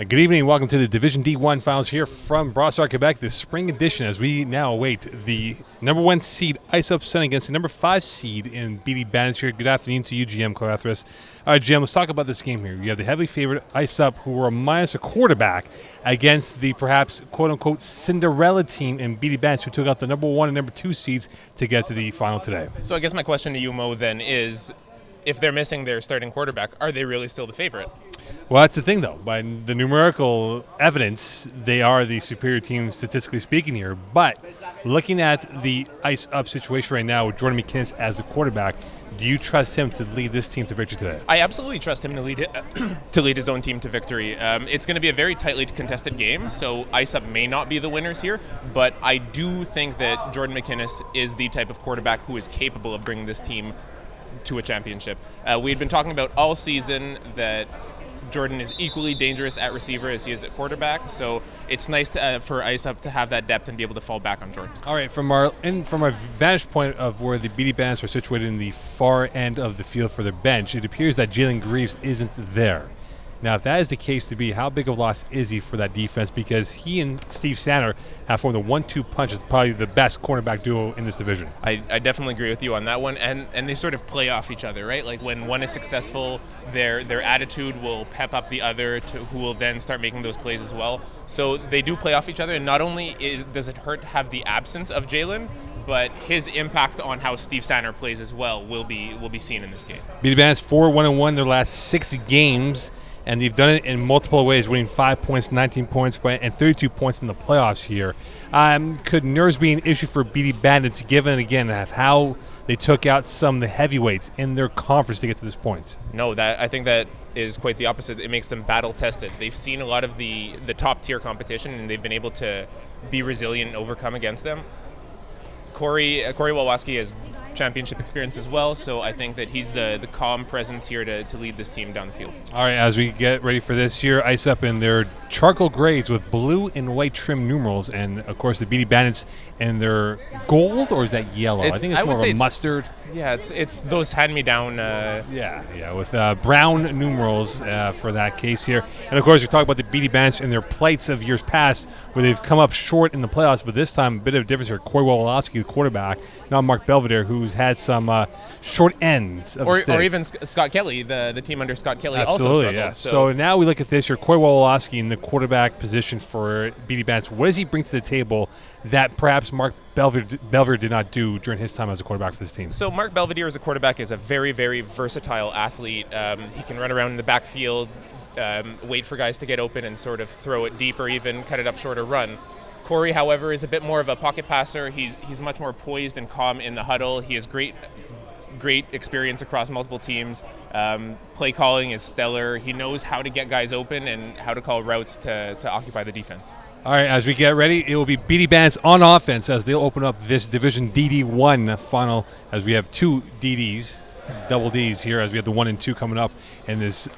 Good evening. Welcome to the Division D-1 finals here from Brossard, Quebec, the spring edition, as we now await the number 1 seed Ice Up Sun against the number 5 seed in BD Bandits here. Good afternoon to you, GM Cloethris. All right, GM, let's talk about this game here. You have the heavily favored Ice Up, who were minus a quarterback, against the perhaps quote-unquote Cinderella team in BD Bandits, who took out the number 1 and number 2 seeds to get to the final today. So I guess my question to you, Mo, then is, if they're missing their starting quarterback, are they really still the favorite? Well, that's the thing, though. By the numerical evidence, they are the superior team, statistically speaking here. But looking at the Ice Up situation right now with Jordan McKinnis as the quarterback, do you trust him to lead this team to victory today? I absolutely trust him to lead his own team to victory. It's going to be a very tightly contested game, so Ice Up may not be the winners here, but I do think that Jordan McKinnis is the type of quarterback who is capable of bringing this team to a championship. We had been talking about all season that Jordan is equally dangerous at receiver as he is at quarterback, so it's nice for Ice Up to have that depth and be able to fall back on Jordan. All right, from our vantage point of where the BD Bandits are situated in the far end of the field for their bench, it appears that Jalen Greaves isn't there. Now, if that is the case to be, how big of a loss is he for that defense? Because he and Steve Sanner have formed the 1-2 punch as probably the best cornerback duo in this division. I definitely agree with you on that one, and they sort of play off each other, right? Like when one is successful, their attitude will pep up the other, who will then start making those plays as well. So they do play off each other, and not only does it hurt to have the absence of Jalen, but his impact on how Steve Sanner plays as well will be seen in this game. BD Bandits 4-1-1 their last 6 games. And they've done it in multiple ways, winning 5 points, 19 points, and 32 points in the playoffs here. Could nerves be an issue for BD Bandits, given, again, how they took out some of the heavyweights in their conference to get to this point? No, I think that is quite the opposite. It makes them battle-tested. They've seen a lot of the top-tier competition, and they've been able to be resilient and overcome against them. Corey Walwaski has championship experience as well, so I think that he's the calm presence here to lead this team down the field. All right, as we get ready for this here, Ice Up in their charcoal grays with blue and white trim numerals, and of course the BD Bandits in their gold, or is that yellow? I think it's more of a mustard. Yeah, it's those hand-me-down. With brown numerals for that case here. And of course, we talk about the BD Bandits and their plights of years past, where they've come up short in the playoffs, but this time a bit of a difference here. Corey Walwaski, the quarterback, not Mark Belvedere, who's had some short ends of the stick. Or even Scott Kelly, the team under Scott Kelly. Absolutely, also struggled. Yeah. So now we look at this here. Corey Walwaski in the quarterback position for BD Bandits. What does he bring to the table that perhaps Mark Belvedere did not do during his time as a quarterback for this team? So Mark Belvedere as a quarterback is a very, very versatile athlete. He can run around in the backfield, wait for guys to get open and sort of throw it deep or even cut it up short or run. Corey, however, is a bit more of a pocket passer. He's much more poised and calm in the huddle. He has great experience across multiple teams. Play calling is stellar. He knows how to get guys open and how to call routes to occupy the defense. All right, as we get ready, it will be BD Bandits on offense as they'll open up this Division DD1 final, as we have 2 DDs, double Ds here, as we have the 1 and 2 coming up in this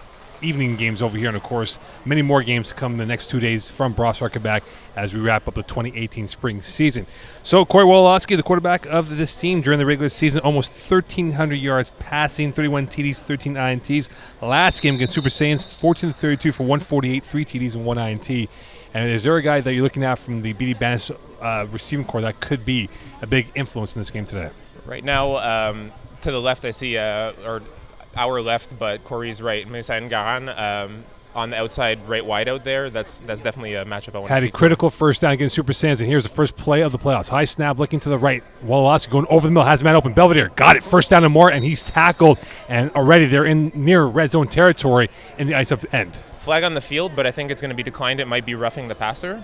evening games over here. And, of course, many more games to come in the next 2 days from Brossard, Quebec, as we wrap up the 2018 spring season. So, Corey Walwaski, the quarterback of this team during the regular season, almost 1,300 yards passing, 31 TDs, 13 INTs. Last game against Super Saiyans, 14-32 for 148, 3 TDs and 1 INT. And is there a guy that you're looking at from the BD Bandits receiving corps that could be a big influence in this game today? Right now, to the left, I see, or our left, but Corey's right, Mesa Ngaran, on the outside right wide out there. That's definitely a matchup I want to see. Had a critical first down against Super Saiyans, and here's the first play of the playoffs. High snap, looking to the right. Walwaski going over the middle, has a man open. Belvedere got it, first down and more, and he's tackled, and already they're in near red zone territory in the Ice Up end. Flag on the field, but I think it's going to be declined. It might be roughing the passer.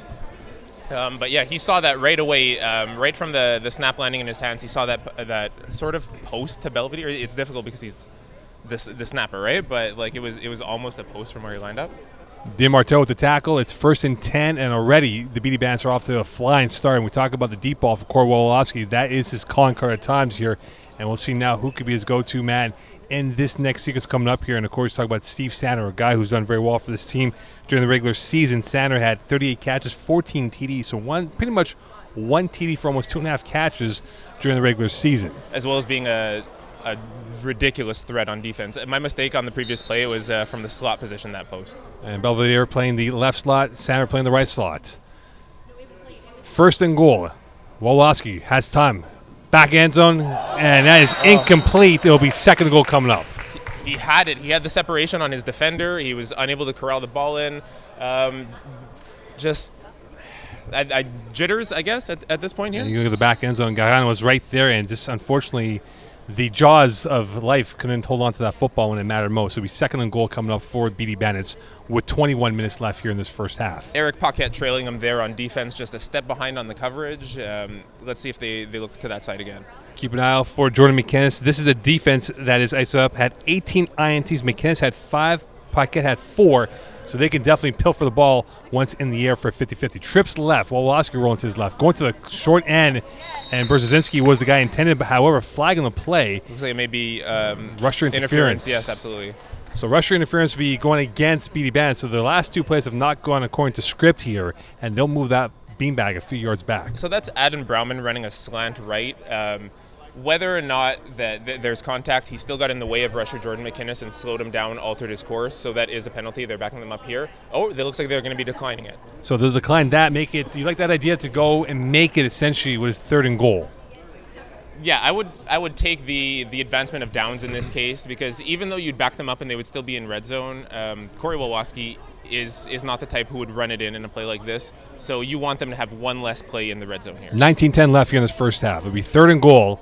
But yeah, he saw that right away, right from the snap landing in his hands. He saw that sort of post to Belvedere. It's difficult because he's the snapper, right? But like it was almost a post from where he lined up. DeMarteau with the tackle. It's 1st and 10, and already the BD Bandits are off to a flying start. And we talk about the deep ball for Corey Walwaski. That is his calling card at times here, and we'll see now who could be his go-to man in this next sequence coming up here. And, of course, talk about Steve Sanner, a guy who's done very well for this team during the regular season. Sanner had 38 catches, 14 TDs, so pretty much one TD for almost 2.5 catches during the regular season. As well as being a a ridiculous threat on defense. My mistake on the previous play was from the slot position, that post. And Belvedere playing the left slot, Sander playing the right slot. First and goal. Woloski has time. Back end zone, and that is incomplete. It'll be second and goal coming up. He had it. He had the separation on his defender. He was unable to corral the ball in. Jitters, I guess, at this point here. And you look at the back end zone. Gargano was right there, and just unfortunately, the jaws of life couldn't hold on to that football when it mattered most. It'll be second and goal coming up for BD Bandits with 21 minutes left here in this first half. Eric Paquette trailing him there on defense, just a step behind on the coverage. Let's see if they look to that side again. Keep an eye out for Jordan McInnes. This is a defense that is ice up. Had 18 INTs. McInnes had 5. Paquette had 4. So they can definitely pilfer the ball once in the air for a 50-50. Trips left. Woloski rolling to his left. Going to the short end. And Brzezinski was the guy intended, but however, flag on the play. Looks like it may be rusher interference. Yes, absolutely. So rusher interference will be going against BD Bandits. So the last 2 plays have not gone according to script here, and they'll move that beanbag a few yards back. So that's Adam Brauman running a slant right. Whether or not that there's contact, he still got in the way of rusher Jordan McInnes and slowed him down, altered his course. So that is a penalty. They're backing them up here. Oh, it looks like they're going to be declining it. So they'll decline that. Make it. Do you like that idea to go and make it essentially what is third and goal? Yeah, I would take the advancement of downs in this case, because even though you'd back them up and they would still be in red zone, Corey Woloski is not the type who would run it in a play like this. So you want them to have one less play in the red zone here. 19-10 left here in this first half. It'll be third and goal.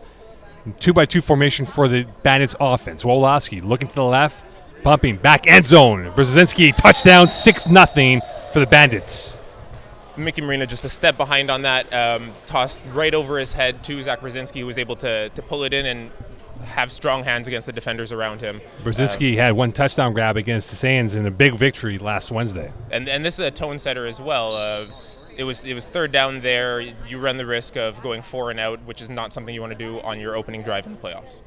2-by-2 formation for the Bandits offense. Woloski looking to the left, pumping, back end zone. Brzezinski, touchdown, 6-0 for the Bandits. Mickey Marina just a step behind on that, tossed right over his head to Zach Brzezinski, who was able to pull it in and have strong hands against the defenders around him. Brzezinski had 1 touchdown grab against the Saiyans in a big victory last Wednesday. And this is a tone setter as well. It was third down there. You run the risk of going 4 and out, which is not something you want to do on your opening drive in the playoffs.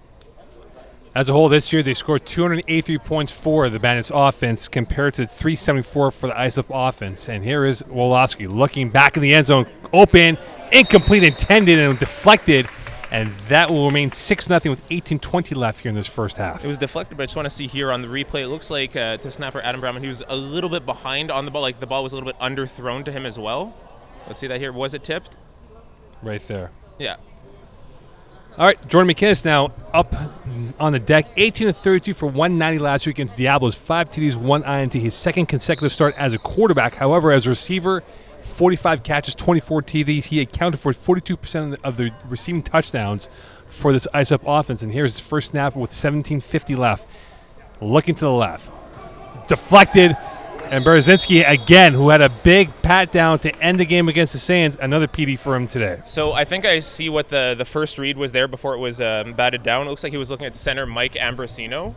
As a whole this year, they scored 283 points for the Bandits offense compared to 374 for the Ice Up offense. And here is Woloski looking back in the end zone, open, incomplete, intended, and deflected. And that will remain 6-0 with 18:20 left here in this first half. It was deflected, but I just want to see here on the replay. It looks like to snapper Adam Brauman, he was a little bit behind on the ball. Like the ball was a little bit underthrown to him as well. Let's see that here. Was it tipped? Right there. Yeah. All right, Jordan McInnes now up on the deck. 18-32 for 190 last week against Diablos. 5 TDs, 1 INT. His second consecutive start as a quarterback. However, as a receiver, 45 catches, 24 TDs. He accounted for 42% of the receiving touchdowns for this Ice Up offense. And here's his first snap with 17:50 left. Looking to the left. Deflected. And Brzezinski, again, who had a big pat down to end the game against the Saiyans, another PD for him today. So I think I see what the first read was there before it was batted down. It looks like he was looking at center Mike Ambrosino,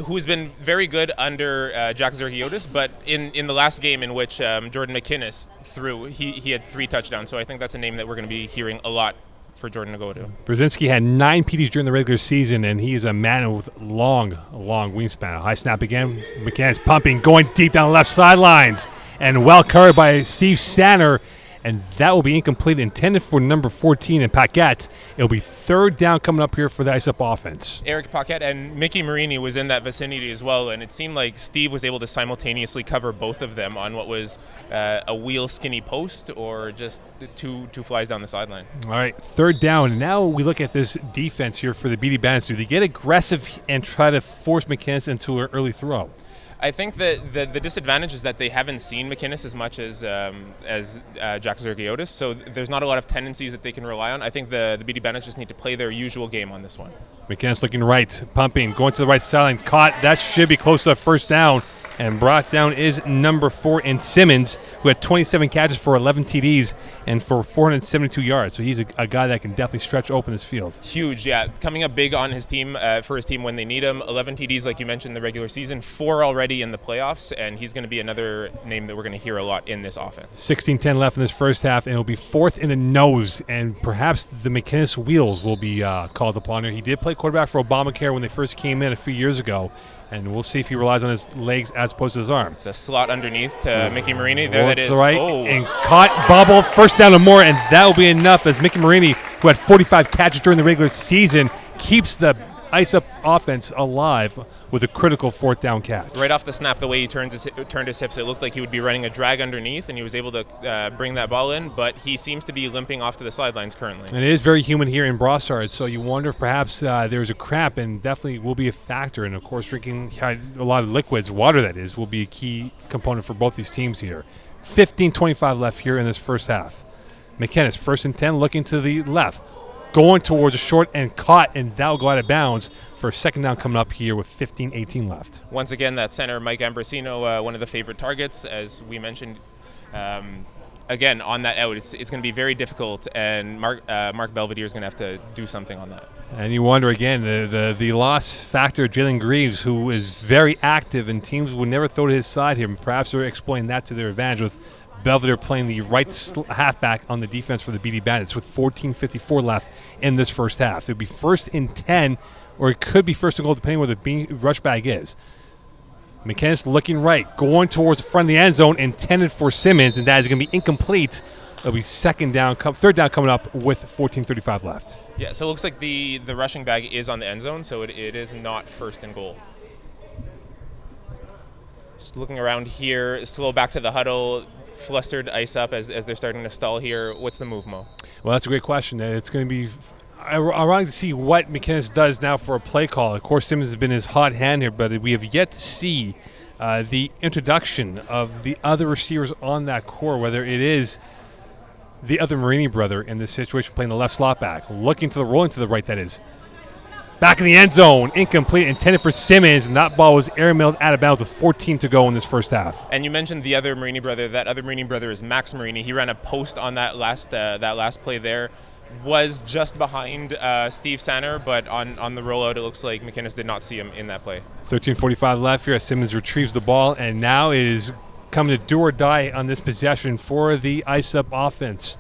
who's been very good under Jack Zergiotis, but in the last game in which Jordan McInnes threw, he had 3 touchdowns. So I think that's a name that we're going to be hearing a lot for Jordan to go to. Brzezinski had 9 PDs during the regular season, and he is a man with long wingspan. A high snap again. McInnes pumping, going deep down the left sidelines, and well covered by Steve Sander. And that will be incomplete, intended for number 14 in Paquette. It'll be third down coming up here for the Ice Up offense. Eric Paquette and Mickey Marini was in that vicinity as well, and it seemed like Steve was able to simultaneously cover both of them on what was a wheel skinny post or just two flies down the sideline. All right, third down. And now we look at this defense here for the BD Bandits. Do they get aggressive and try to force McInnes into an early throw? I think that the disadvantage is that they haven't seen McInnes as much as Jack Zergiotis, so there's not a lot of tendencies that they can rely on. I think the BD Bandits just need to play their usual game on this one. McInnes looking right, pumping, going to the right sideline, caught. That should be close to a first down. And brought down is number 4 in Simmons, who had 27 catches for 11 TDs and for 472 yards. So he's a guy that can definitely stretch open this field. Huge, yeah. Coming up big on his team, for his team when they need him. 11 TDs, like you mentioned, in the regular season. 4 already in the playoffs, and he's going to be another name that we're going to hear a lot in this offense. 16-10 left in this first half, and it'll be 4th in the nose, and perhaps the McInnes wheels will be called upon here. He did play quarterback for Obamacare when they first came in a few years ago. And we'll see if he relies on his legs as opposed to his arm. It's a slot underneath to Mickey Marini. There that is. To the right, oh. And caught, bobble, first down and more, and that will be enough as Mickey Marini, who had 45 catches during the regular season, keeps the ice-up offense alive with a critical fourth down catch. Right off the snap, the way he turned his hips, it looked like he would be running a drag underneath, and he was able to bring that ball in, but he seems to be limping off to the sidelines currently. And it is very humid here in Brossard, so you wonder if perhaps there's a cramp, and definitely will be a factor. And, of course, drinking a lot of liquids, water that is, will be a key component for both these teams here. 15:25 left here in this first half. McKennis, 1st and 10, looking to the left. Going towards a short and caught, and that'll go out of bounds for a second down coming up here with 15:18 left. Once again, that center, Mike Ambrosino, one of the favorite targets, as we mentioned. Again, on that out, it's going to be very difficult, and Mark Belvedere is going to have to do something on that. And you wonder, again, the loss factor, Jalen Greaves, who is very active, and teams would never throw to his side here. Perhaps they're exploiting that to their advantage with Belvedere playing the right halfback on the defense for the BD Bandits with 14:54 left in this first half. It would be 1st and 10, or it could be 1st and goal, depending where the rush bag is. McKennis looking right, going towards the front of the end zone, intended for Simmons, and that is going to be incomplete. It'll be third down coming up with 14:35 left. Yeah, so it looks like the rushing bag is on the end zone, so it is not 1st and goal. Just looking around here, slow back to the huddle. Flustered ice up as they're starting to stall here. What's the move, Mo? Well, that's a great question. It's going to be ironic to see what McKinnis does now for a play call. Of course, Simmons has been his hot hand here, but we have yet to see the introduction of the other receivers on that core, whether it is the other Marini brother in this situation playing the left slot back, rolling to the right, that is. Back in the end zone, incomplete, intended for Simmons, and that ball was airmailed out of bounds with 14 to go in this first half. And you mentioned the other Marini brother. That other Marini brother is Max Marini. He ran a post on that last play there. Was just behind Steve Sanner, but on the rollout, it looks like McKinnis did not see him in that play. 13:45 left here as Simmons retrieves the ball, and now it is coming to do or die on this possession for the ice-up offense.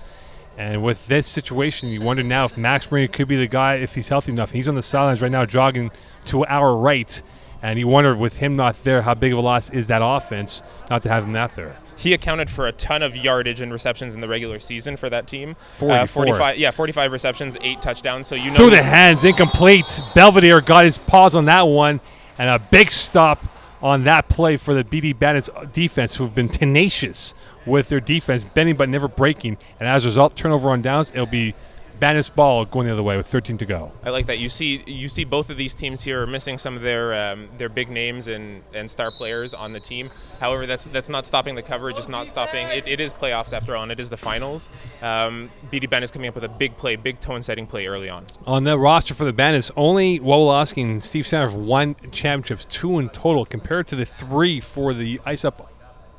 And with this situation, you wonder now if Max Marini could be the guy if he's healthy enough. He's on the sidelines right now jogging to our right, and you wonder with him not there how big of a loss is that offense not to have him out there. He accounted for a ton of yardage and receptions in the regular season for that team. 45 receptions, 8 touchdowns. So through the hands, incomplete. Belvedere got his paws on that one, and a big stop on that play for the BD Bandits defense, who have been tenacious with their defense, bending but never breaking. And as a result, turnover on downs, it'll be Bandits ball going the other way with 13 to go. I like that. You see both of these teams here are missing some of their big names and star players on the team. However, that's not stopping the coverage. It's not stopping. It is playoffs after all, and it is the finals. BD Bandits coming up with a big play, big tone-setting play early on. On the roster for the Bandits, only Wawolowski and Steve Sanner have won championships, 2 in total, compared to the 3 for the ice-up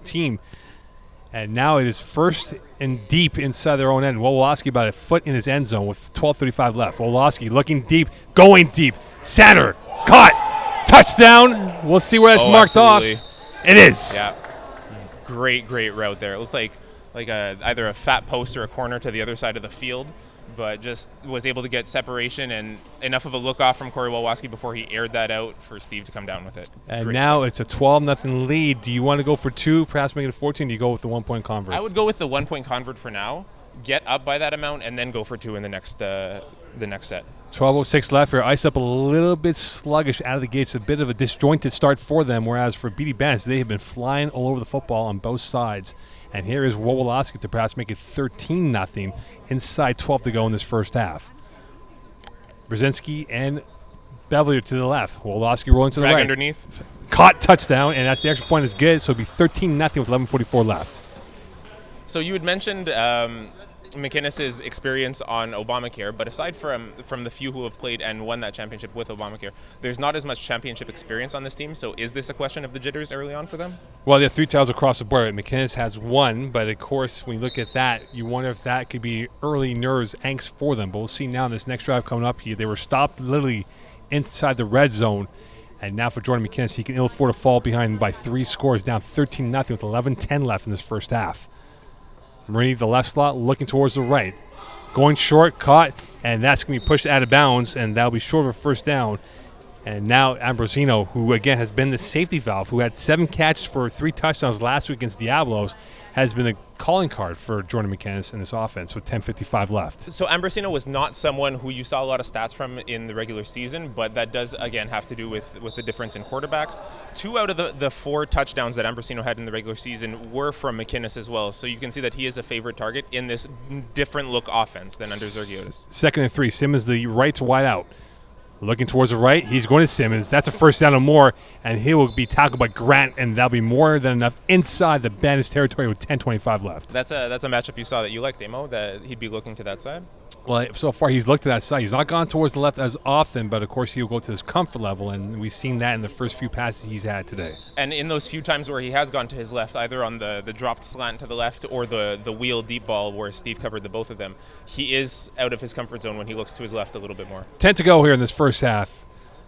team. And now it is 1st and deep inside their own end. Wawolowski about a foot in his end zone with 12:35 left. Wawolowski looking deep, going deep. Sanner, caught, touchdown. We'll see where that's marked absolutely. Off. It is. Yeah, great route there. It looked like either a fat post or a corner to the other side of the field, but just was able to get separation and enough of a look off from Corey Wawolowski before he aired that out for Steve to come down with it. And now it's a 12-0 lead. Do you want to go for 2, perhaps make it a 14? Do you go with the 1-point convert? I would go with the 1-point convert for now, get up by that amount, and then go for 2 in the next set. 12:06 left here. Ice up a little bit sluggish out of the gates. A bit of a disjointed start for them, whereas for BD Bandits, they have been flying all over the football on both sides. And here is Wawolowski to perhaps make it 13-0 inside 12 to go in this first half. Brzezinski and Belvedere to the left. Wawolowski rolling to the right. Underneath. Caught, touchdown, and that's the extra point is good. So it'll be 13-0 with 11:44 left. So you had mentioned McKinnis's experience on Obamacare, but aside from the few who have played and won that championship with Obamacare, there's not as much championship experience on this team. So is this a question of the jitters early on for them? Well, they have 3 titles across the board. McKinnis has 1, but of course, when you look at that, you wonder if that could be early nerves, angst for them. But we'll see now in this next drive coming up here. They were stopped literally inside the red zone. And now for Jordan McKinnis, he can ill afford to fall behind by 3 scores, down 13-0 with 11:10 left in this first half. Marini, the left slot, looking towards the right. Going short, caught, and that's going to be pushed out of bounds, and that'll be short of a first down. And now Ambrosino, who again has been the safety valve, who had 7 catches for 3 touchdowns last week against Diablos, has been a calling card for Jordan McKinnis in this offense with 10:55 left. So Ambrosino was not someone who you saw a lot of stats from in the regular season, but that does, again, have to do with the difference in quarterbacks. 2 out of the 4 touchdowns that Ambrosino had in the regular season were from McKinnis as well, so you can see that he is a favorite target in this different look offense than under Zergiotis. 2nd and 3, Simmons the right to wide out. Looking towards the right, he's going to Simmons. That's a first down or more, and he will be tackled by Grant, and that'll be more than enough inside the Bandits territory with 10:25 left. That's a matchup you saw that you liked, Amo, that he'd be looking to that side? Well, so far he's looked to that side. He's not gone towards the left as often, but of course he'll go to his comfort level, and we've seen that in the first few passes he's had today. And in those few times where he has gone to his left, either on the dropped slant to the left or the wheel deep ball where Steve covered the both of them, he is out of his comfort zone when he looks to his left a little bit more. 10 to go here in this first half.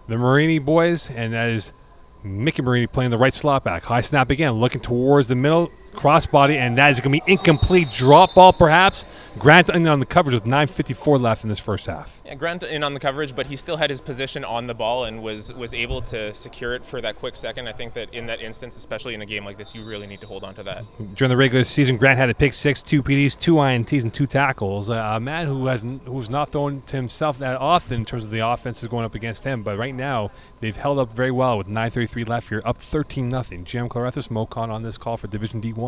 The Marini boys, and that is Mickey Marini playing the right slot back. High snap again, looking towards the middle, crossbody, and that is going to be incomplete. Drop ball, perhaps. Grant in on the coverage with 9:54 left in this first half. Yeah, Grant in on the coverage, but he still had his position on the ball and was able to secure it for that quick second. I think that in that instance, especially in a game like this, you really need to hold on to that. During the regular season, Grant had a pick 6, 2 PDs, 2 INTs, and 2 tackles. A man who's not thrown to himself that often in terms of the offenses going up against him, but right now they've held up very well with 9:33 left here, up 13-0. Jim Clarethus, Mocon on this call for Division D1.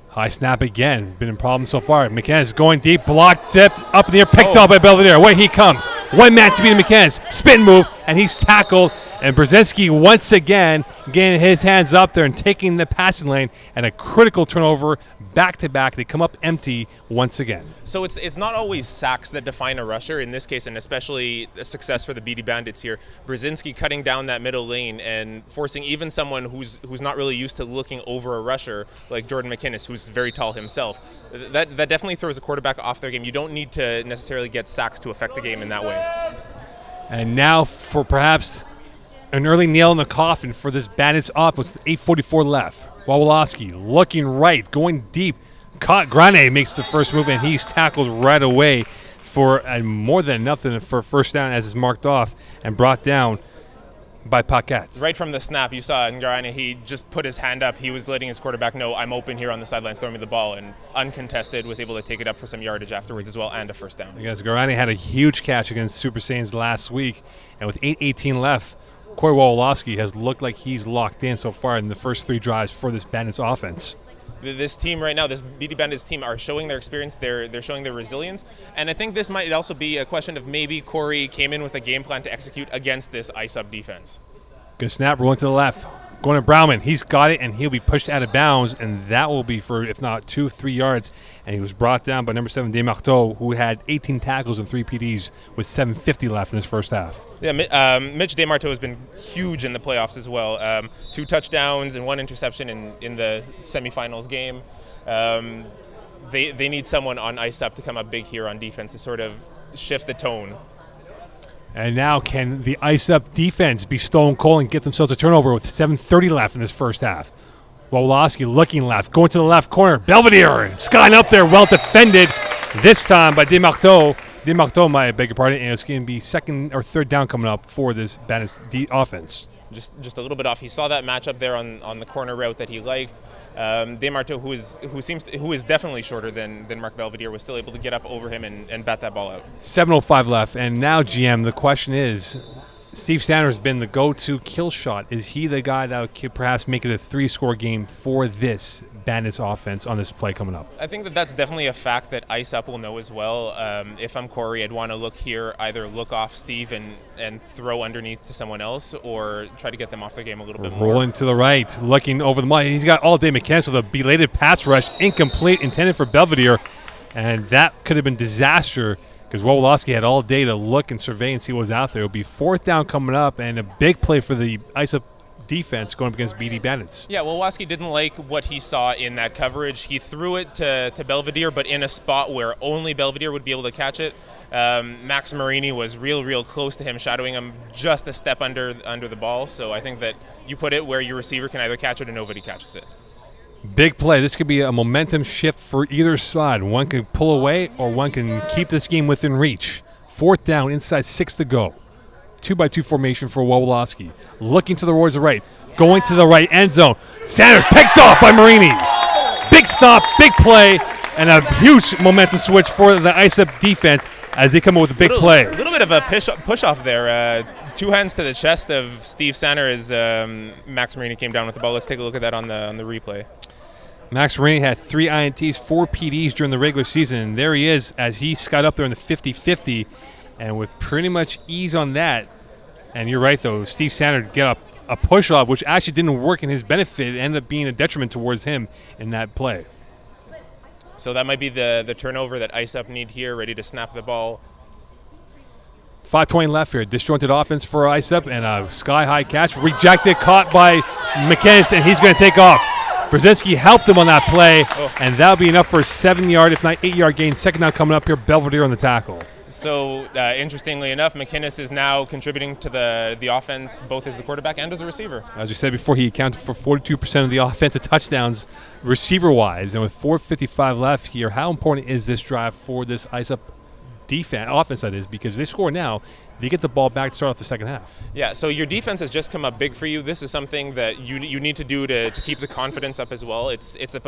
High snap again. Been a problem so far. McKinnis going deep, blocked, dipped, up in the air, picked up by Belvedere. Away he comes. One man to beat McKinnis. Spin move, and he's tackled. And Brzezinski once again getting his hands up there and taking the passing lane, and a critical turnover back-to-back. They come up empty once again. So it's not always sacks that define a rusher in this case, and especially a success for the BD Bandits here. Brzezinski cutting down that middle lane and forcing even someone who's not really used to looking over a rusher like Jordan McKinnis, who's very tall himself. That definitely throws a quarterback off their game. You don't need to necessarily get sacks to affect the game in that way. And now for perhaps an early nail in the coffin for this Bandits offense with 8:44 left. Wawolowski looking right, going deep. Caught Grane makes the first move, and he's tackled right away for more than enough for a first down as is marked off and brought down by Paquette. Right from the snap, you saw Ngarane, he just put his hand up. He was letting his quarterback know, I'm open here on the sidelines, throw me the ball, and uncontested was able to take it up for some yardage afterwards as well, and a first down. Because Garani had a huge catch against Super Saiyans last week, and with 8:18 left, Corey Wawolowski has looked like he's locked in so far in the first 3 drives for this Bandits offense. This team right now, this BD Bandits team, are showing their experience. They're showing their resilience, and I think this might also be a question of maybe Corey came in with a game plan to execute against this ISUB defense. Good snap, rolling to the left. Going to Brauman. He's got it, and he'll be pushed out of bounds, and that will be for, if not 2-3 yards. And he was brought down by number 7, Desmarteau, who had 18 tackles and 3 PDs with 7:50 left in his first half. Yeah, Mitch Desmarteau has been huge in the playoffs as well. 2 touchdowns and 1 interception in the semifinals game. They need someone on ISUP to come up big here on defense to sort of shift the tone. And now can the ISUP defense be stone cold and get themselves a turnover with 7:30 left in this first half? Wawolowski looking left, going to the left corner. Belvedere skying up there, well defended this time by Desmarteau. Desmarteau, I beg your pardon, and it's going to be second or third down coming up for this Bandits offense. Just a little bit off. He saw that matchup there on the corner route that he liked. Desmarteau, who is definitely shorter than Mark Belvedere, was still able to get up over him and bat that ball out. 7:05 left, and now GM, the question is, Steve Sanders has been the go-to kill shot. Is he the guy that could perhaps make it a 3-score game for this Bandits offense on this play coming up? I think that's definitely a fact that ISUP will know as well. If I'm Corey, I'd want to look here, either look off Steve and throw underneath to someone else, or try to get them off their game a little bit more. Rolling to the right, looking over the money. He's got all day McKinnis with a belated pass rush, incomplete, intended for Belvedere, and that could have been disaster because Wawolowski had all day to look and survey and see what was out there. It'll be 4th down coming up, and a big play for the ISUP defense going up against BD Bandits. Yeah, Wawolowski didn't like what he saw in that coverage. He threw it to Belvedere, but in a spot where only Belvedere would be able to catch it. Max Marini was real close to him, shadowing him just a step under the ball. So I think that you put it where your receiver can either catch it or nobody catches it. Big play. This could be a momentum shift for either side. One can pull away or one can keep this game within reach. 4th down, inside 6 to go. 2-by-2 formation for Wawolowski. Looking towards the right. Going to the right end zone. Sanders picked off by Marini. Big stop, big play, and a huge momentum switch for the ISEP defense as they come up with a big play. A little bit of a push off there. 2 hands to the chest of Steve Sander as Max Marini came down with the ball. Let's take a look at that on the replay. Max Marini had 3 INTs, 4 PDs during the regular season, and there he is as he got up there in the 50-50, and with pretty much ease on that. And you're right, though. Steve Sander get a push-off, which actually didn't work in his benefit. It ended up being a detriment towards him in that play. So that might be the turnover that ISEP need here, ready to snap the ball. 5:20 left here. Disjointed offense for ISEP, and a sky-high catch. Rejected, caught by McInnes, and he's going to take off. Brzezinski helped him on that play, and that'll be enough for a 7-yard, if not 8-yard gain. Second down coming up here. Belvedere on the tackle. So, interestingly enough, McInnes is now contributing to the offense, both as the quarterback and as a receiver. As we said before, he accounted for 42% of the offensive touchdowns receiver-wise. And with 4:55 left here, how important is this drive for this ISEP offense, that is? Because they score now, they get the ball back to start off the second half. Yeah, so your defense has just come up big for you. This is something that you need to do to keep the confidence up as well. It's a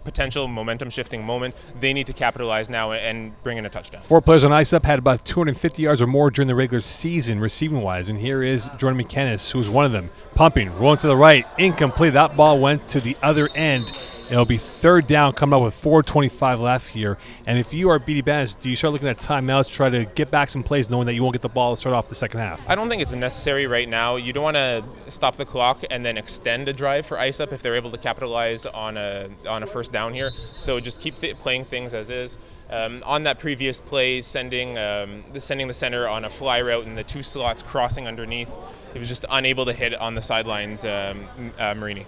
potential momentum-shifting moment. They need to capitalize now and bring in a touchdown. 4 players on ISEP had about 250 yards or more during the regular season receiving-wise, and here is Jordan McInnes, who's one of them. Pumping, rolling to the right, incomplete. That ball went to the other end. It'll be 3rd down coming up with 4:25 left here. And if you are BD Bandits, do you start looking at timeouts to try to get back some plays knowing that you won't get the ball to start off the second half? I don't think it's necessary right now. You don't want to stop the clock and then extend a drive for ISEP if they're able to capitalize on a first down here. So just keep playing things as is. On that previous play, sending the center on a fly route and the 2 slots crossing underneath, he was just unable to hit on the sidelines, Marini.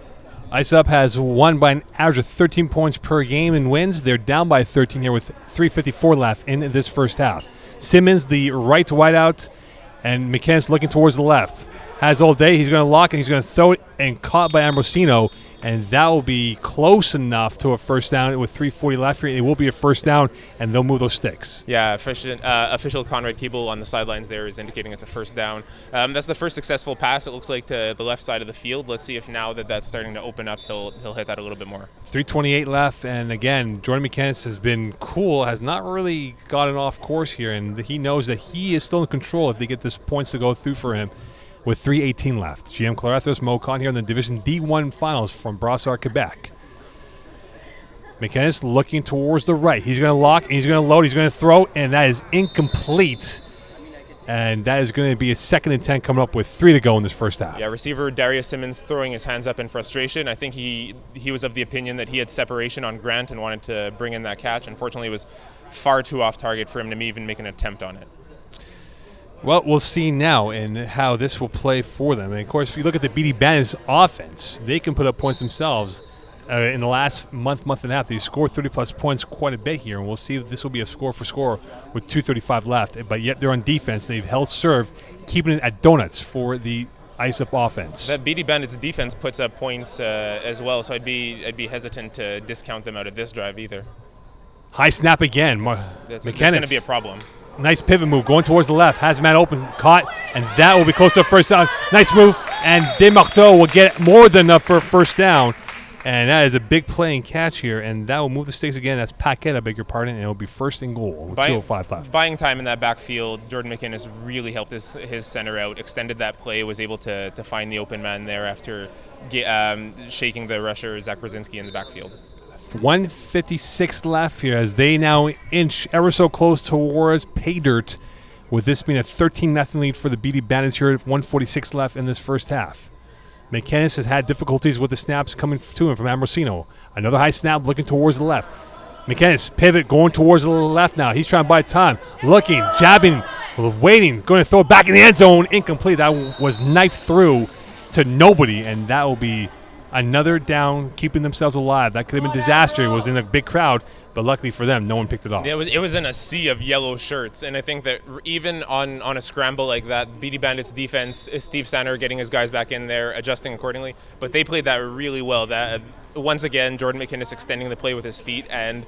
ISEP has won by an average of 13 points per game and wins. They're down by 13 here with 3:54 left in this first half. Simmons, the right wideout, and McInnes looking towards the left. Has all day. He's going to lock and he's going to throw it, and caught by Ambrosino, and that will be close enough to a first down with 3:40 left here. It will be a first down, and they'll move those sticks. Yeah, official Conrad Keeble on the sidelines there is indicating it's a first down. That's the first successful pass, it looks like, to the left side of the field. Let's see if now that's starting to open up, he'll hit that a little bit more. 3:28 left, and again, Jordan McInnes has been cool, has not really gotten off course here, and he knows that he is still in control if they get this points to go through for him. With 3:18 left. GM Clarethos Mocon here in the Division D-1 Finals from Brossard, Quebec. McInnes looking towards the right. He's going to lock, he's going to load, he's going to throw, and that is incomplete. And that is going to be a 2nd and 10 coming up with 3 to go in this first half. Yeah, receiver Darius Simmons throwing his hands up in frustration. I think he was of the opinion that he had separation on Grant and wanted to bring in that catch. Unfortunately, it was far too off target for him to even make an attempt on it. Well, we'll see now and how this will play for them. And, of course, if you look at the BD Bandits offense, they can put up points themselves. In the last month and a half, they scored 30-plus points quite a bit here, and we'll see if this will be a score-for-score with 2:35 left. But yet they're on defense. They've held serve, keeping it at donuts for the ISEP offense. That BD Bandits defense puts up points as well, so I'd be hesitant to discount them out of this drive either. High snap again. That's going to be a problem. Nice pivot move, going towards the left. Has a man open, caught, and that will be close to a first down. Nice move, and Desmarteau will get more than enough for a first down. And that is a big play and catch here, and that will move the sticks again. That's Paquette, I beg your pardon, and it will be 1st and goal with 2:05 left. Buying time in that backfield, Jordan McInnes really helped his center out, extended that play, was able to find the open man there after shaking the rusher, Zach Brzezinski, in the backfield. 1:56 left here as they now inch ever so close towards pay dirt, with this being a 13-0 lead for the BD Bandits here at 1:46 left in this first half. McInnes has had difficulties with the snaps coming to him from Ambrosino. Another high snap looking towards the left. McInnes pivot going towards the left now. He's trying to buy time. Looking, jabbing, waiting, going to throw it back in the end zone. Incomplete. That was knifed through to nobody, and that will be another down, keeping themselves alive. That could have been disaster. It was in a big crowd, but luckily for them, no one picked it off. Yeah, it was in a sea of yellow shirts, and I think that even on a scramble like that, BD Bandits defense, Steve Sander getting his guys back in there, adjusting accordingly, but they played that really well. That once again, Jordan McInnes extending the play with his feet, and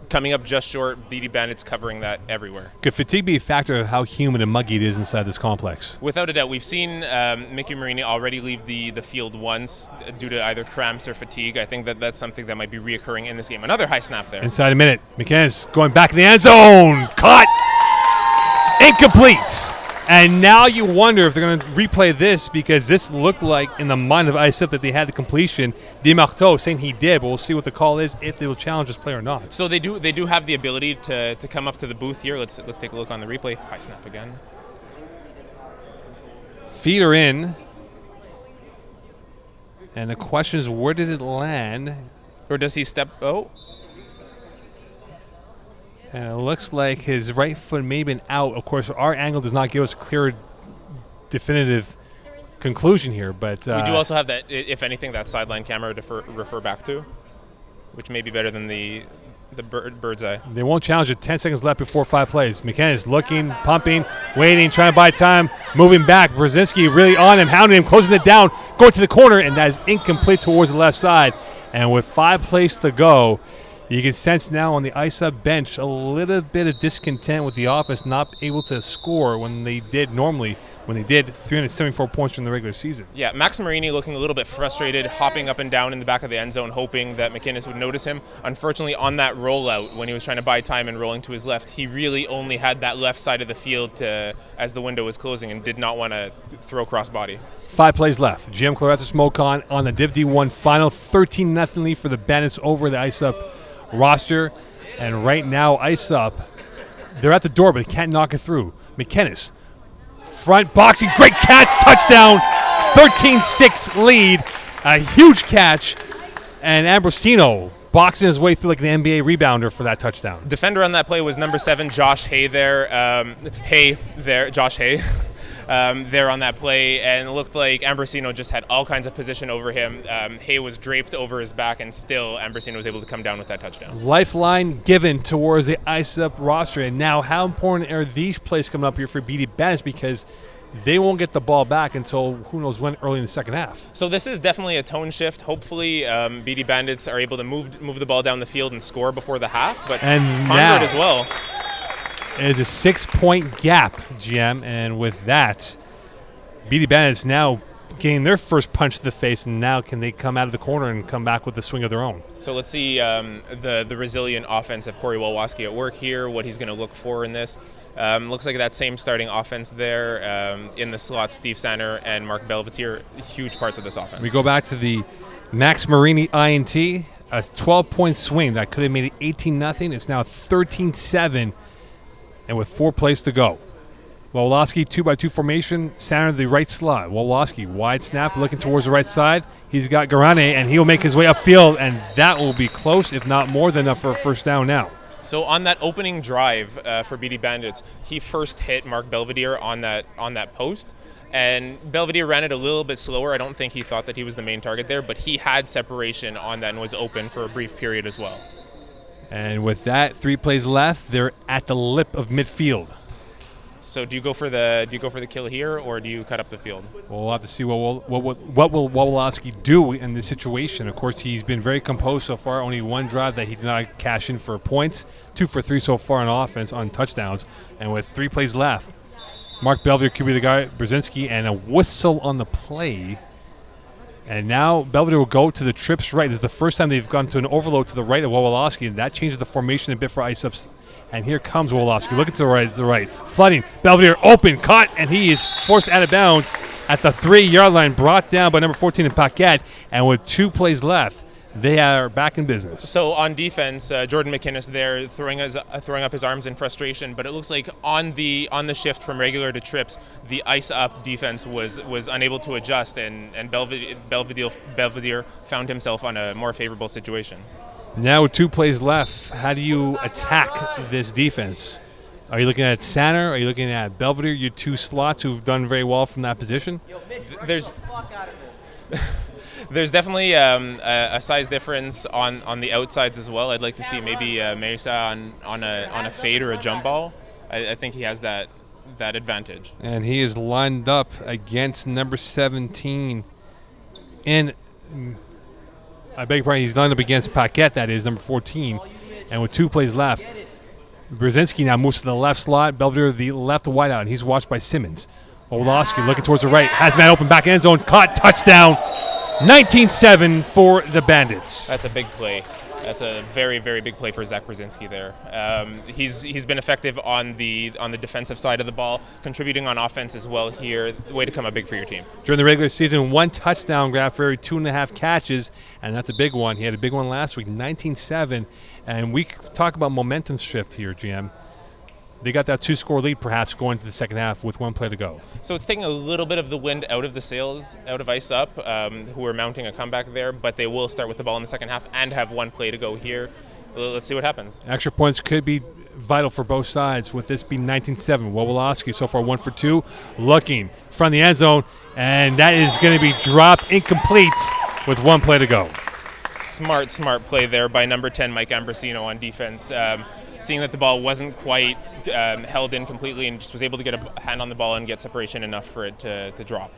coming up just short. BD Bandits covering that everywhere. Could fatigue be a factor of how humid and muggy it is inside this complex? Without a doubt. We've seen Mickey Marini already leave the field once due to either cramps or fatigue. I think that's something that might be reoccurring in this game. Another high snap there. Inside a minute. McKennis going back in the end zone. Caught. Incomplete. And now you wonder if they're going to replay this, because this looked like, in the mind of ISIP, that they had the completion. Desmarteau saying he did, but we'll see what the call is, if they will challenge this play or not. So they do have the ability to come up to the booth here. Let's take a look on the replay. High snap again. Feet are in. And the question is, where did it land? Or does he step? Oh. And it looks like his right foot may have been out. Of course, our angle does not give us a clear, definitive conclusion here. But we do also have that, if anything, that sideline camera to refer back to, which may be better than the bird's eye. They won't challenge it. 10 seconds left before 5 plays. McKennis looking, pumping, waiting, trying to buy time, moving back. Brzezinski really on him, hounding him, closing it down, going to the corner, and that is incomplete towards the left side. And with 5 plays to go, you can sense now on the ISUP bench a little bit of discontent with the offense not able to score when they did 374 points during the regular season. Yeah, Max Marini looking a little bit frustrated, hopping up and down in the back of the end zone, hoping that McInnes would notice him. Unfortunately, on that rollout, when he was trying to buy time and rolling to his left, he really only had that left side of the field as the window was closing, and did not want to throw crossbody. 5 plays left. GM Claretta Smokon on the Div D1 final, 13-0 lead for the Bandits over the ISUP roster. And right now, ISUP, they're at the door, but they can't knock it through. McKennis, front boxing, great catch, touchdown, 13-6 lead, a huge catch, and Ambrosino boxing his way through like an NBA rebounder for that touchdown. Defender on that play was number 7, Josh Hay there. Josh Hay. There on that play, and it looked like Ambrosino just had all kinds of position over him. Hay was draped over his back, and still Ambrosino was able to come down with that touchdown. Lifeline given towards the ISUP roster. And now, how important are these plays coming up here for BD Bandits, because they won't get the ball back until who knows when, early in the second half. So this is definitely a tone shift. Hopefully, BD Bandits are able to move the ball down the field and score before the half, but and now as well. It is a 6-point gap, GM, and with that, BD Bandits now getting their first punch to the face, and now can they come out of the corner and come back with a swing of their own? So let's see the resilient offense of Corey Wolwoski at work here, what he's going to look for in this. Looks like that same starting offense there in the slot, Steve Sander and Mark Belvetier, huge parts of this offense. We go back to the Max Marini INT, a 12-point swing that could have made it 18-0. It's now 13-7. And with 4 plays to go. Wolwoski 2-by-2 formation, center the right slot. Wolwoski, wide snap, looking towards the right side. He's got Garane, and he'll make his way upfield, and that will be close, if not more than enough for a first down now. So on that opening drive for BD Bandits, he first hit Mark Belvedere on that post, and Belvedere ran it a little bit slower. I don't think he thought that he was the main target there, but he had separation on that and was open for a brief period as well. And with that, 3 plays left, they're at the lip of midfield. So do you go for the kill here, or do you cut up the field? Well, we'll have to see what will Wolwoski do in this situation. Of course, he's been very composed so far. Only 1 drive that he did not cash in for points. 2 for 3 so far on offense on touchdowns. And with 3 plays left, Mark Belvedere could be the guy, Brzezinski, and a whistle on the play. And now Belvedere will go to the trips right. This is the first time they've gone to an overload to the right of Wolwoski, and that changes the formation a bit for ISUPs. And here comes Wolwoski. Looking to the right. Flooding. Belvedere open, caught, and he is forced out of bounds at the 3-yard line, brought down by number 14 in Paquette. And with 2 plays left, they are back in business. So on defense, Jordan McInnes there throwing up his arms in frustration, but it looks like on the shift from regular to trips, the ISUP defense was unable to adjust, and Belvedere found himself on a more favorable situation. Now with 2 plays left, how do you attack this defense? Are you looking at Sander? Are you looking at Belvedere, your 2 slots who've done very well from that position? There's definitely a size difference on the outsides as well. I'd like to see maybe Mesa on a fade or a jump ball. I think he has that advantage. And he is lined up against number 17 I beg your pardon, he's lined up against Paquette, that is, number 14. And with 2 plays left, Brzezinski now moves to the left slot. Belvedere the left wideout, and he's watched by Simmons. Olowski looking towards the right. Has man open back end zone. Caught. Touchdown. 19-7 for the Bandits. That's a big play. That's a very, very big play for Zach Brzezinski there. He's been effective on the defensive side of the ball, contributing on offense as well here. Way to come up big for your team. During the regular season, 1 touchdown grab for every 2.5 catches, and that's a big one. He had a big one last week, 19-7. And we talk about momentum shift here, GM. They got that 2-score lead perhaps going into the second half with 1 play to go. So it's taking a little bit of the wind out of the sails, out of Ice Up, who are mounting a comeback there, but they will start with the ball in the second half and have 1 play to go here. Let's see what happens. Extra points could be vital for both sides with this being 19-7. Wowalowski so far 1 for 2, looking from the end zone, and that is going to be dropped incomplete with 1 play to go. Smart play there by number 10, Mike Ambrosino on defense. Seeing that the ball wasn't quite held in completely and just was able to get a hand on the ball and get separation enough for it to drop.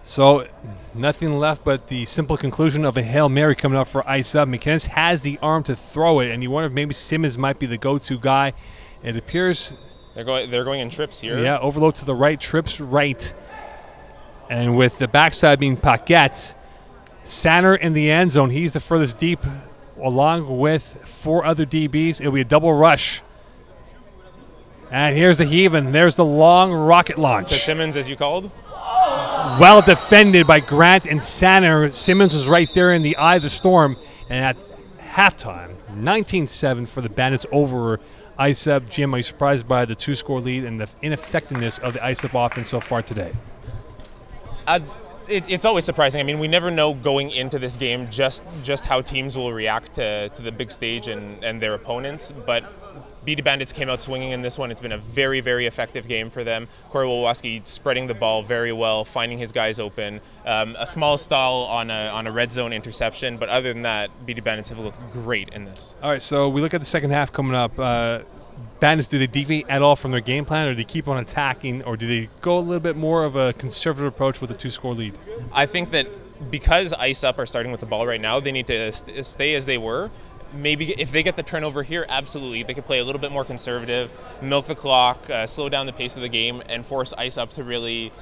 So nothing left but the simple conclusion of a Hail Mary coming up for Ice Up. McInnes has the arm to throw it, and you wonder if maybe Simmons might be the go-to guy. It appears they're going in trips here. Yeah, overload to the right, trips right. And with the backside being Paquette, Sander in the end zone. He's the furthest deep along with 4 other DBs. It'll be a double rush. And here's the heave, and there's the long rocket launch. To Simmons, as you called? Well defended by Grant and Sander. Simmons was right there in the eye of the storm. And at halftime, 19-7 for the Bandits over Ice Up. Jim, are you surprised by the 2-score lead and the ineffectiveness of the Ice Up offense so far today? It's always surprising. I mean, we never know going into this game just how teams will react to the big stage and their opponents. But BD Bandits came out swinging in this one. It's been a very, very effective game for them. Corey Wolowski spreading the ball very well, finding his guys open. A small stall on a red zone interception, but other than that, BD Bandits have looked great in this. All right, so we look at the second half coming up. Bandits, do they deviate at all from their game plan, or do they keep on attacking, or do they go a little bit more of a conservative approach with a 2-score lead? I think that because Ice Up are starting with the ball right now, they need to stay as they were. Maybe if they get the turnover here, absolutely. They could play a little bit more conservative, milk the clock, slow down the pace of the game, and force Ice Up to really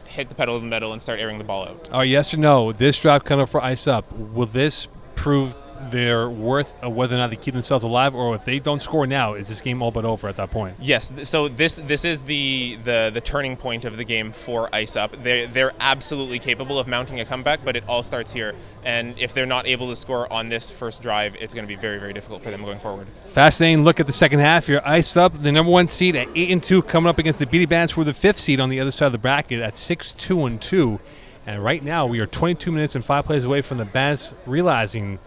hit the pedal to the metal and start airing the ball out. All right, yes or no, this drive coming up for Ice Up, will this prove their worth of whether or not they keep themselves alive, or if they don't score now, is this game all but over at that point? Yes, so this is the turning point of the game for Ice Up. They're absolutely capable of mounting a comeback, but it all starts here. And if they're not able to score on this first drive, it's going to be very, very difficult for them going forward. Fascinating look at the second half here. Ice Up, the number 1 seed at 8-2, coming up against the BD Bandits, who are the 5th seed on the other side of the bracket at 6-2-2. And right now, we are 22 minutes and 5 plays away from the Bandits realizing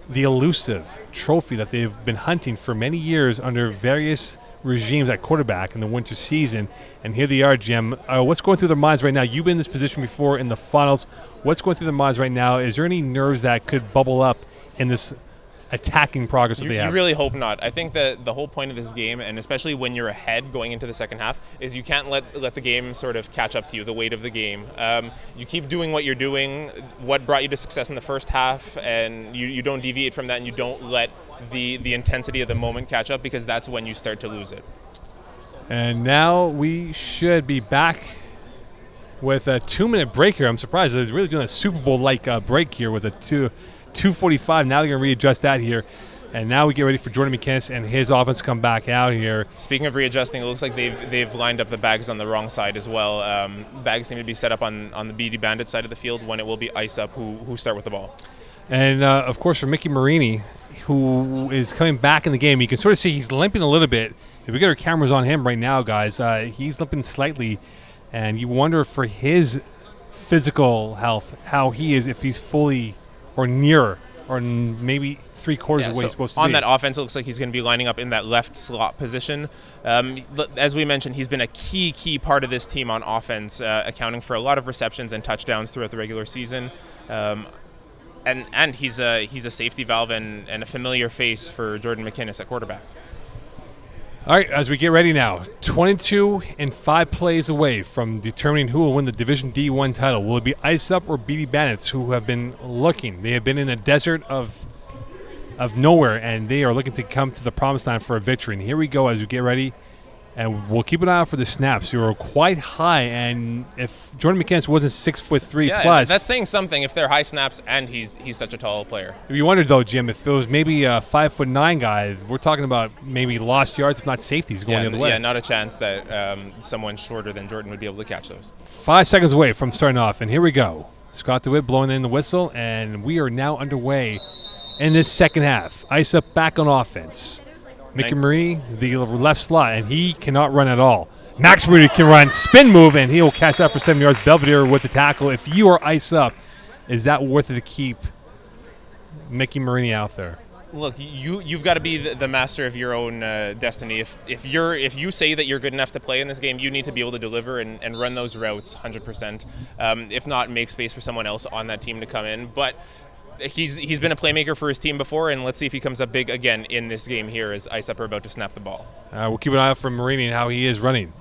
the elusive trophy that they've been hunting for many years under various regimes at quarterback in the winter season. And here they are, Jim. What's going through their minds right now? You've been in this position before in the finals. What's going through their minds right now? Is there any nerves that could bubble up in this attacking progress that they have? You really hope not. I think that the whole point of this game, and especially when you're ahead going into the second half, is you can't let the game sort of catch up to you, the weight of the game. You keep doing what you're doing, what brought you to success in the first half, and you don't deviate from that, and you don't let the intensity of the moment catch up, because that's when you start to lose it. And now we should be back with a 2-minute break here. I'm surprised they're really doing a Super Bowl-like break here with a 2:45. Now they're going to readjust that here. And now we get ready for Jordan McInnes and his offense to come back out here. Speaking of readjusting, it looks like they've lined up the bags on the wrong side as well. Bags seem to be set up on the BD Bandit side of the field when it will be Ice Up who start with the ball. And, of course, for Mickey Marini, who is coming back in the game, you can sort of see he's limping a little bit. If we get our cameras on him right now, guys, he's limping slightly. And you wonder for his physical health, how he is, if he's fully or near or maybe 3/4 of where he's supposed to be. On that offense, it looks like he's going to be lining up in that left slot position. As we mentioned, he's been a key part of this team on offense, accounting for a lot of receptions and touchdowns throughout the regular season. And he's a safety valve and a familiar face for Jordan McInnes at quarterback. All right, as we get ready now, 22 and 5 plays away from determining who will win the Division D1 title. Will it be Ice Up or BD Bandits, who have been looking? They have been in a desert of of nowhere, and they are looking to come to the promised land for a victory. And here we go as we get ready. And we'll keep an eye out for the snaps. You were quite high, and if Jordan McKennis wasn't 6'3" plus, that's saying something. If they're high snaps and he's such a tall player. You wondered though, Jim, if it was maybe a 5'9" guy, we're talking about maybe lost yards, if not safeties, going the other way. Yeah, not a chance that someone shorter than Jordan would be able to catch those. 5 seconds away from starting off, and here we go. Scott DeWitt blowing in the whistle, and we are now underway in this second half. Ice up back on offense. Mickey Marini, the left slot, and he cannot run at all. Max Marini can run, spin move, and he will catch that for 7 yards. Belvedere with the tackle. If you are ice up, is that worth it to keep Mickey Marini out there? Look, you've got to be the master of your own destiny. If you say that you're good enough to play in this game, you need to be able to deliver and run those routes 100%. If not, make space for someone else on that team to come in. But he's been a playmaker for his team before, and let's see if he comes up big again in this game here as Ice Up are about to snap the ball. We'll keep an eye out for Marini and how he is running.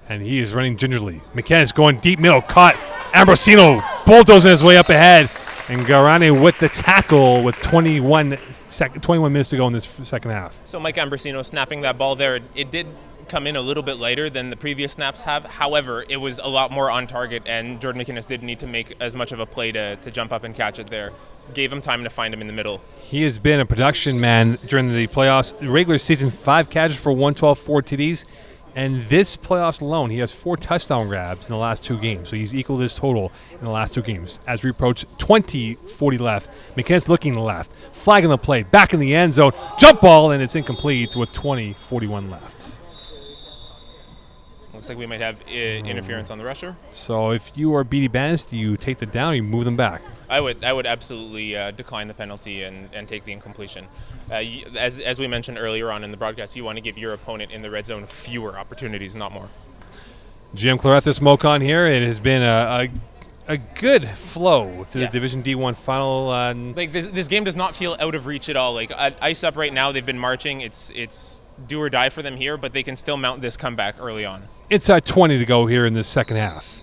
And he is running gingerly. McKennis going deep middle, caught. Ambrosino bulldozing his way up ahead. And Garani with the tackle with 21 minutes to go in this second half. So Mike Ambrosino snapping that ball there. It did come in a little bit later than the previous snaps have. However, it was a lot more on target, and Jordan McKinnis didn't need to make as much of a play to jump up and catch it there. Gave him time to find him in the middle. He has been a production man during the playoffs. Regular season, 5 catches for 112, 4 TDs. And this playoffs alone, he has 4 touchdown grabs in the last 2 games. So he's equaled his total in the last 2 games. As we approach 20-40 left, McKennis looking left, flagging the play, back in the end zone, jump ball, and it's incomplete with 20-41 left. Looks like we might have interference on the rusher. So if you are BD Bandits, do you take them down or you move them back? I would absolutely decline the penalty and take the incompletion. As we mentioned earlier on in the broadcast, you want to give your opponent in the red zone fewer opportunities, not more. Jim Claretta Smoke on here. It has been a good flow to the Division D1 final. Like this game does not feel out of reach at all. Like Ice Up right now, they've been marching. It's do or die for them here, but they can still mount this comeback early on. It's at 20 to go here in this second half.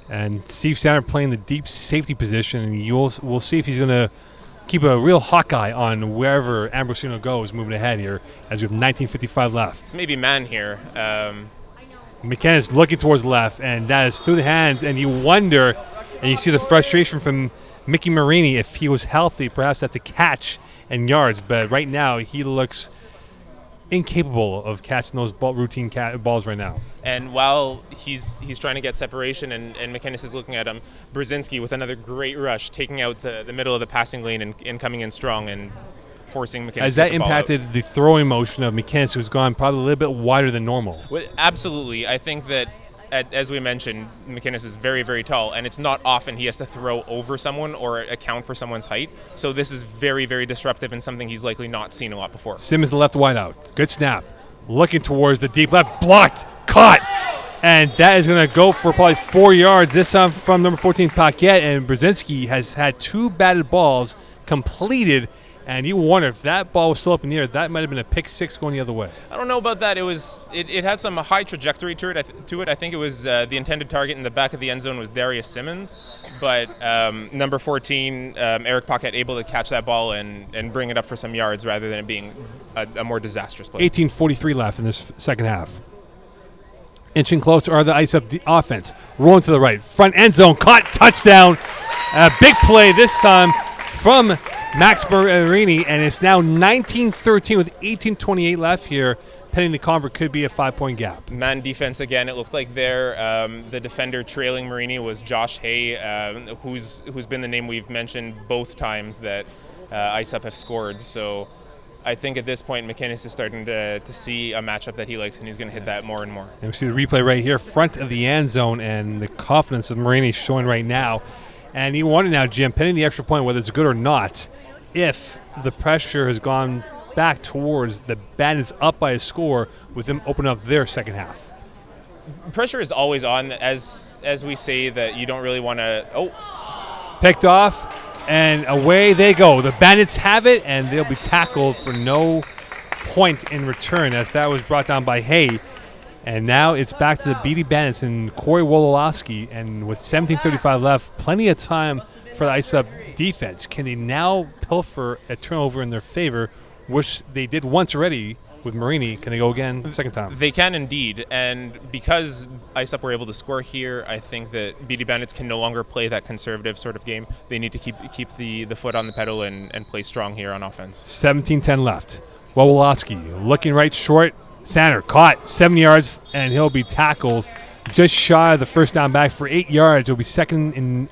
And Steve Sander playing the deep safety position, and we'll see if he's going to keep a real hawkeye on wherever Ambrosino goes moving ahead here as we have 19:55 left. It's maybe man here. McKenna's looking towards the left, and that is through the hands, and you wonder, and you see the frustration from Mickey Marini. If he was healthy, perhaps that's a catch and yards, but right now he looks incapable of catching those routine balls right now. And while he's trying to get separation and McKinnis is looking at him, Brzezinski with another great rush, taking out the middle of the passing lane and coming in strong and forcing McKinnis Has to get that the ball impacted out. the throwing motion of McKinnis, who's gone probably a little bit wider than normal? Well, absolutely. I think that, as we mentioned, McKinnis is very, very tall, and it's not often he has to throw over someone or account for someone's height. So this is very, very disruptive and something he's likely not seen a lot before. Simmons the left wide out. Good snap. Looking towards the deep left. Blocked. Caught. And that is going to go for probably 4 yards. This time from number 14, Paquette. And Brzezinski has had 2 batted balls completed. And you wonder if that ball was still up in the air, that might have been a pick 6 going the other way. I don't know about that. It had some high trajectory to it. I think it was the intended target in the back of the end zone was Darius Simmons, but number 14, Eric Paquette, able to catch that ball and bring it up for some yards rather than it being a more disastrous play. 18:43 left in this second half. Inching closer are the Ice Up offense. Rolling to the right. Front end zone. Caught. Touchdown. A big play this time from Max Marini, and it's now 19-13 with 18:28 left here. Pending the convert, could be a 5-point gap. Man defense again. It looked like there. The defender trailing Marini was Josh Hay, who's been the name we've mentioned both times that Ice Up have scored. So I think at this point, McKinnis is starting to see a matchup that he likes, and he's going to hit that more and more. And we see the replay right here, front of the end zone, and the confidence of Marini is showing right now. And you wonder now, Jim, pending the extra point, whether it's good or not, if the pressure has gone back towards the Bandits up by a score with them opening up their second half. Pressure is always on, as we say that you don't really want to. Picked off, and away they go. The Bandits have it, and they'll be tackled for no point in return, as that was brought down by Hay. And now it's back to the BD Bandits and Corey Wololowski, and with 17:35 left, plenty of time for the Ice Up defense. Can they now pilfer a turnover in their favor, which they did once already with Marini? Can they go again the second time? They can indeed, and because Ice Up were able to score here, I think that BD Bandits can no longer play that conservative sort of game. They need to keep the foot on the pedal and play strong here on offense. 17-10 left. Wawolowski looking right short. Sander caught 7 yards, and he'll be tackled just shy of the first down back for 8 yards. It'll be second and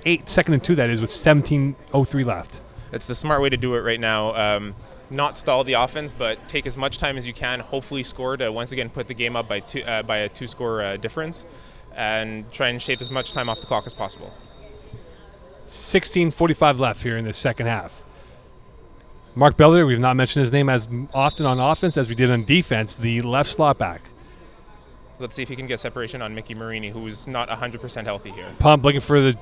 2, that is, with 17:03 left. It's the smart way to do it right now. Not stall the offense, but take as much time as you can, hopefully score to once again put the game up by a two-score difference, and try and shave as much time off the clock as possible. 16:45 left here in the second half. Mark Belvedere, we've not mentioned his name as often on offense as we did on defense, the left slot back. Let's see if he can get separation on Mickey Marini, who's not 100% healthy here. Pump looking for the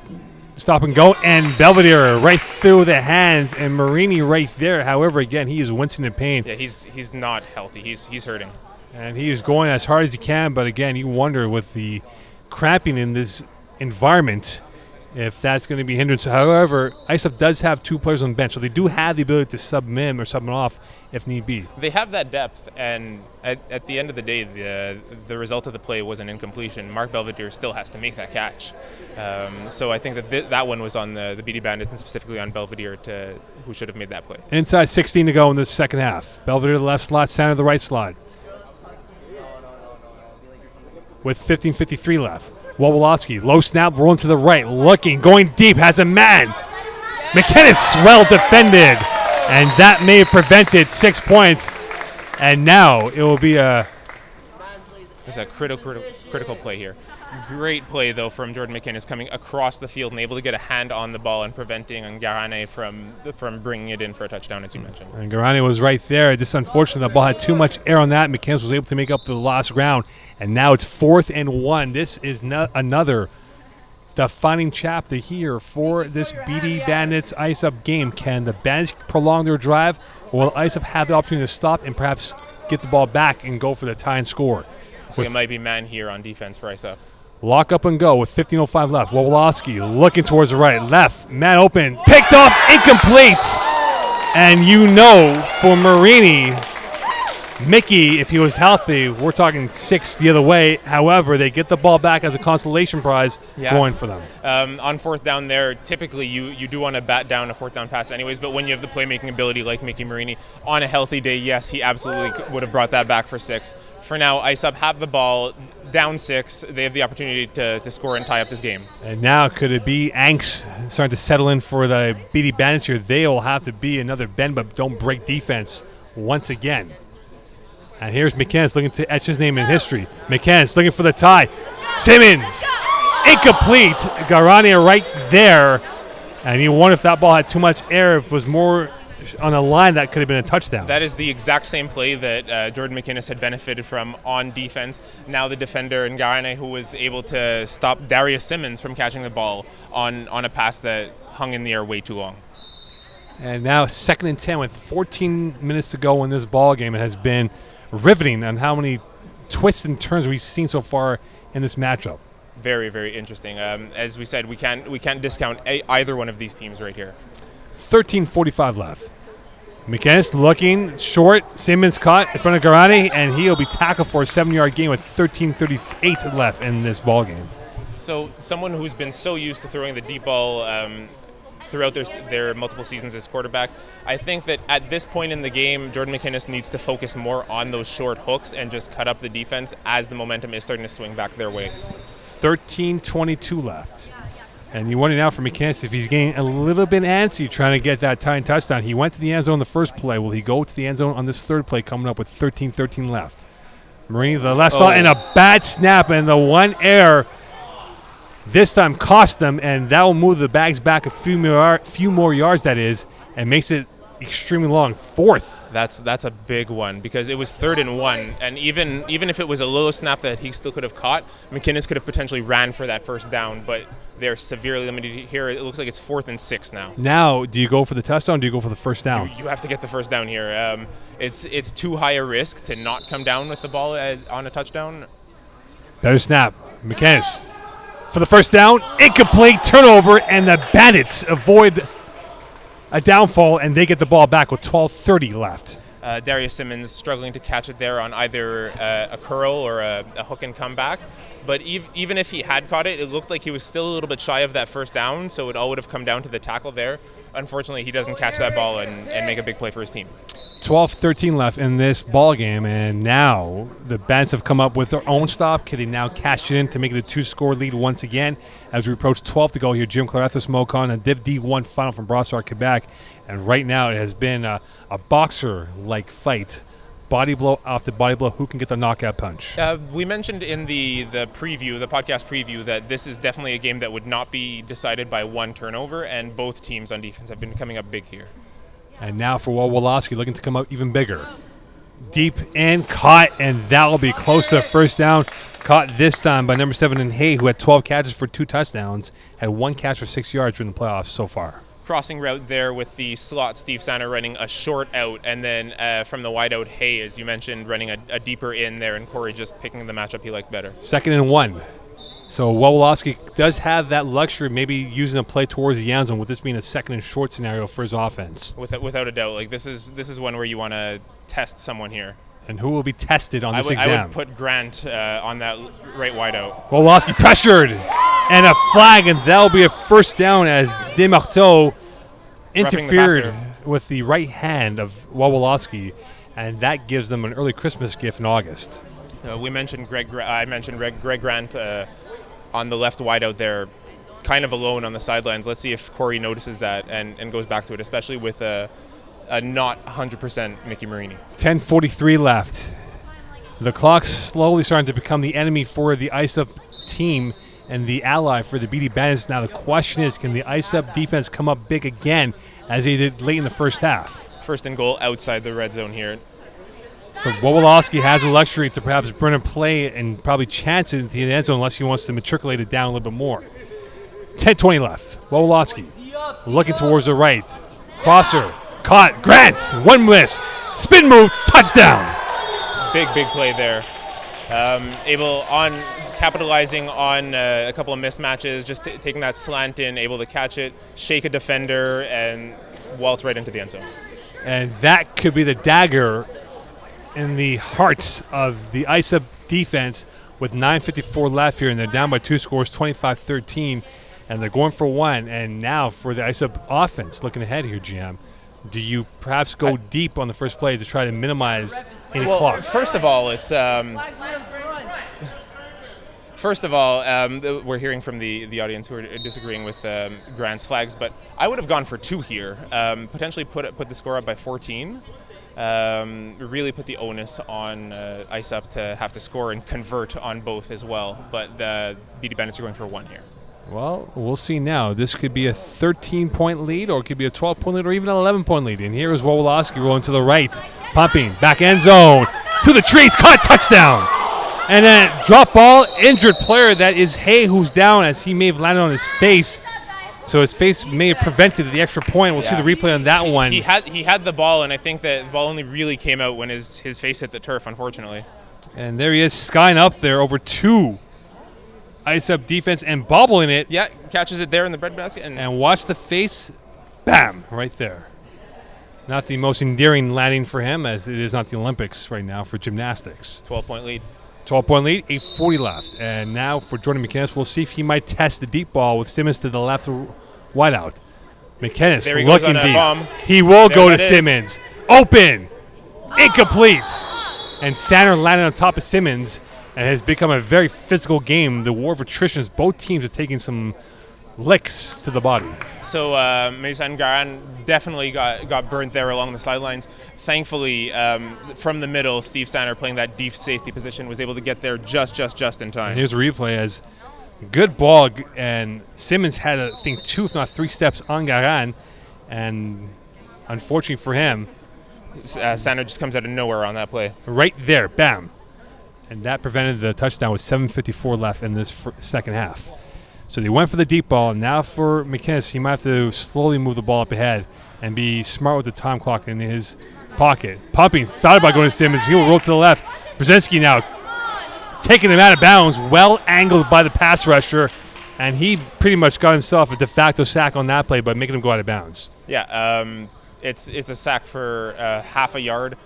stop and go, and Belvedere right through the hands, and Marini right there. However, again, he is wincing in pain. Yeah, he's not healthy. He's hurting. And he is going as hard as he can, but again, you wonder with the cramping in this environment if that's going to be a hindrance. However, Ice Up does have 2 players on the bench, so they do have the ability to sub him or sub him off if need be. They have that depth, and at the end of the day, the result of the play was an incompletion. Mark Belvedere still has to make that catch. So I think that that one was on the BD Bandits, and specifically on Belvedere, who should have made that play. Inside 16 to go in this second half. Belvedere the left slot, Sander the right slot. With 15:53 left. Wawolowski, low snap, rolling to the right, looking, going deep, has a man. McInnes well defended, and that may have prevented 6 points. And now it will be It's a critical play here. Great play, though, from Jordan McInnes coming across the field and able to get a hand on the ball and preventing Garane from bringing it in for a touchdown, as you mentioned. And Garane was right there. Just unfortunately, the ball had too much air on that. McInnes was able to make up the lost ground. And now it's 4th and 1. This is another defining chapter here for this BD Bandits Ice Up game. Can the Bandits prolong their drive, or will Ice Up have the opportunity to stop and perhaps get the ball back and go for the tie and score? So it might be man here on defense for Ice Up. Lock up and go with 15:05 left. Wawolowski looking towards the right. Left, man open. Picked off, incomplete. And you know, for Marini, Mickey, if he was healthy, we're talking 6 the other way. However, they get the ball back as a consolation prize going for them. On 4th down there, typically you do want to bat down a 4th down pass anyways, but when you have the playmaking ability like Mickey Marini, on a healthy day, yes, he absolutely would have brought that back for 6. For now, Ice Up have the ball, down 6. They have the opportunity to score and tie up this game. And now could it be angst starting to settle in for the BD Bandits here? They will have to be another bend but don't break defense once again. And here's McInnes looking to etch his name in history. McInnes looking for the tie. Simmons, incomplete. Garania right there. And you wonder if that ball had too much air, if it was more on a line, that could have been a touchdown. That is the exact same play that Jordan McInnes had benefited from on defense. Now the defender, Ngarane, who was able to stop Darius Simmons from catching the ball on a pass that hung in the air way too long. And now 2nd and 10 with 14 minutes to go in this ball game. It has been riveting on how many twists and turns we've seen so far in this matchup. Very, very interesting. As we said, we can't discount either one of these teams right here. 13:45 left. McInnes looking short. Simmons caught in front of Garani, and he'll be tackled for a 7-yard gain with 13:38 left in this ball game. So someone who's been so used to throwing the deep ball throughout their multiple seasons as quarterback, I think that at this point in the game, Jordan McInnes needs to focus more on those short hooks and just cut up the defense as the momentum is starting to swing back their way. 13:22 left. And you wonder now for McInnes if he's getting a little bit antsy trying to get that tying touchdown. He went to the end zone the first play. Will he go to the end zone on this third play coming up with 13:13 left? Marini, the left slot, and a bad snap, and the one error this time cost them, and that will move the Bags back a few more yards, that is, and makes it extremely long. 4th. That's a big one because it was 3rd and 1, and even if it was a little snap that he still could have caught, McInnes could have potentially ran for that first down, but they're severely limited here. It looks like it's 4th and 6 now. Now, do you go for the touchdown or do you go for the first down? You have to get the first down here. It's too high a risk to not come down with the ball on a touchdown. Better snap. McInnes for the first down. Incomplete turnover, and the Bandits avoid a downfall, and they get the ball back with 12:30 left. Darius Simmons struggling to catch it there on either a curl or a hook and comeback. But even if he had caught it, it looked like he was still a little bit shy of that first down, so it all would have come down to the tackle there. Unfortunately, he doesn't catch that ball and make a big play for his team. 12:13 left in this ball game, and now the Bandits have come up with their own stop. Can they now cash it in to make it a 2-score lead once again as we approach 12 to go here? Jim Clarethus Mocon, a Div D1 final from Brossard, Quebec. And right now it has been a boxer-like fight. Body blow after body blow. Who can get the knockout punch? We mentioned in the preview, the podcast preview, that this is definitely a game that would not be decided by one turnover, and both teams on defense have been coming up big here. And now for Wawolowski, looking to come up even bigger. Deep and caught, and that will be close to a first down. Caught this time by number 7 in Hay, who had 12 catches for 2 touchdowns, had 1 catch for 6 yards during the playoffs so far. Crossing route there with the slot, Steve Sanner running a short out, and then from the wide out, Hay, as you mentioned, running a deeper in there, and Corey just picking the matchup he liked better. 2nd and 1. So Wawolowski does have that luxury of maybe using a play towards the end zone, with this being a 2nd and short scenario for his offense. Without a doubt, like this is one where you want to test someone here. And who will be tested on this exam? I would put Grant on that right wide out. Wawolowski pressured, and a flag, and that'll be a first down as Desmarteau interfered with the right hand of Wawolowski, and that gives them an early Christmas gift in August. We mentioned I mentioned Greg Grant on the left wideout there, kind of alone on the sidelines. Let's see if Corey notices that and goes back to it, especially with a not 100% Mickey Marini. 10:43 left. The clock's slowly starting to become the enemy for the Ice Up team and the ally for the BD Bandits. Now the question is, can the Ice Up defense come up big again as they did late in the first half? First and goal outside the red zone here. So Wawolowski has the luxury to perhaps burn a play and probably chance it into the end zone unless he wants to matriculate it down a little bit more. 10:20 left. Wawolowski looking towards the right. Crosser. Caught. Grant. 1 miss. Spin move. Touchdown. Big play there. Capitalizing on a couple of mismatches, just taking that slant in, able to catch it, shake a defender, and waltz right into the end zone. And that could be the dagger in the hearts of the ISA defense with 9:54 left here, and they're down by 2 scores, 25-13, and they're going for 1. And now for the ISA offense, looking ahead here, GM, do you perhaps go deep on the first play to try to minimize any clock? First of all, it's we're hearing from the audience who are disagreeing with Grant's flags, but I would have gone for 2 here. Potentially put the score up by 14. Really put the onus on Ice Up to have to score and convert on both as well. But the BD Bandits are going for 1 here. Well, we'll see now. This could be a 13-point lead, or it could be a 12-point lead, or even an 11-point lead. And here is Wawolowski rolling to the right, pumping, back end zone, to the trees, caught, touchdown. And then drop ball, injured player, that is Hay, who's down as he may have landed on his face. So his face may have prevented the extra point. We'll see the replay on that one. He had the ball, and I think that the ball only really came out when his face hit the turf, unfortunately. And there he is, skying up there over 2 Ice Up defense and bobbling it. Yeah, catches it there in the breadbasket. And watch the face, bam, right there. Not the most endearing landing for him, as it is not the Olympics right now for gymnastics. 12-point lead. 12-point lead, 8:40 left. And now for Jordan McInnes, we'll see if he might test the deep ball with Simmons to the left wideout. McInnes there he looking goes on deep. Bomb. He will there go to Simmons. Open. Incomplete. And Sanner landed on top of Simmons, and has become a very physical game. The war of attrition is both teams are taking some licks to the body. So Mason Garan definitely got burnt there along the sidelines. Thankfully, from the middle, Steve Sanner, playing that deep safety position, was able to get there just in time. And here's a replay as good ball, and Simmons had, I think, 2 if not 3 steps on Garan, and unfortunately for him, Sanner just comes out of nowhere on that play. Right there, bam. And that prevented the touchdown with 7:54 left in this second half. So they went for the deep ball, and now for McInnes, he might have to slowly move the ball up ahead and be smart with the time clock in his pocket. Pumping, thought about going to Simmons. He will roll to the left. Brzezinski now taking him out of bounds, well angled by the pass rusher. And he pretty much got himself a de facto sack on that play by making him go out of bounds. Yeah, it's a sack for half a yard.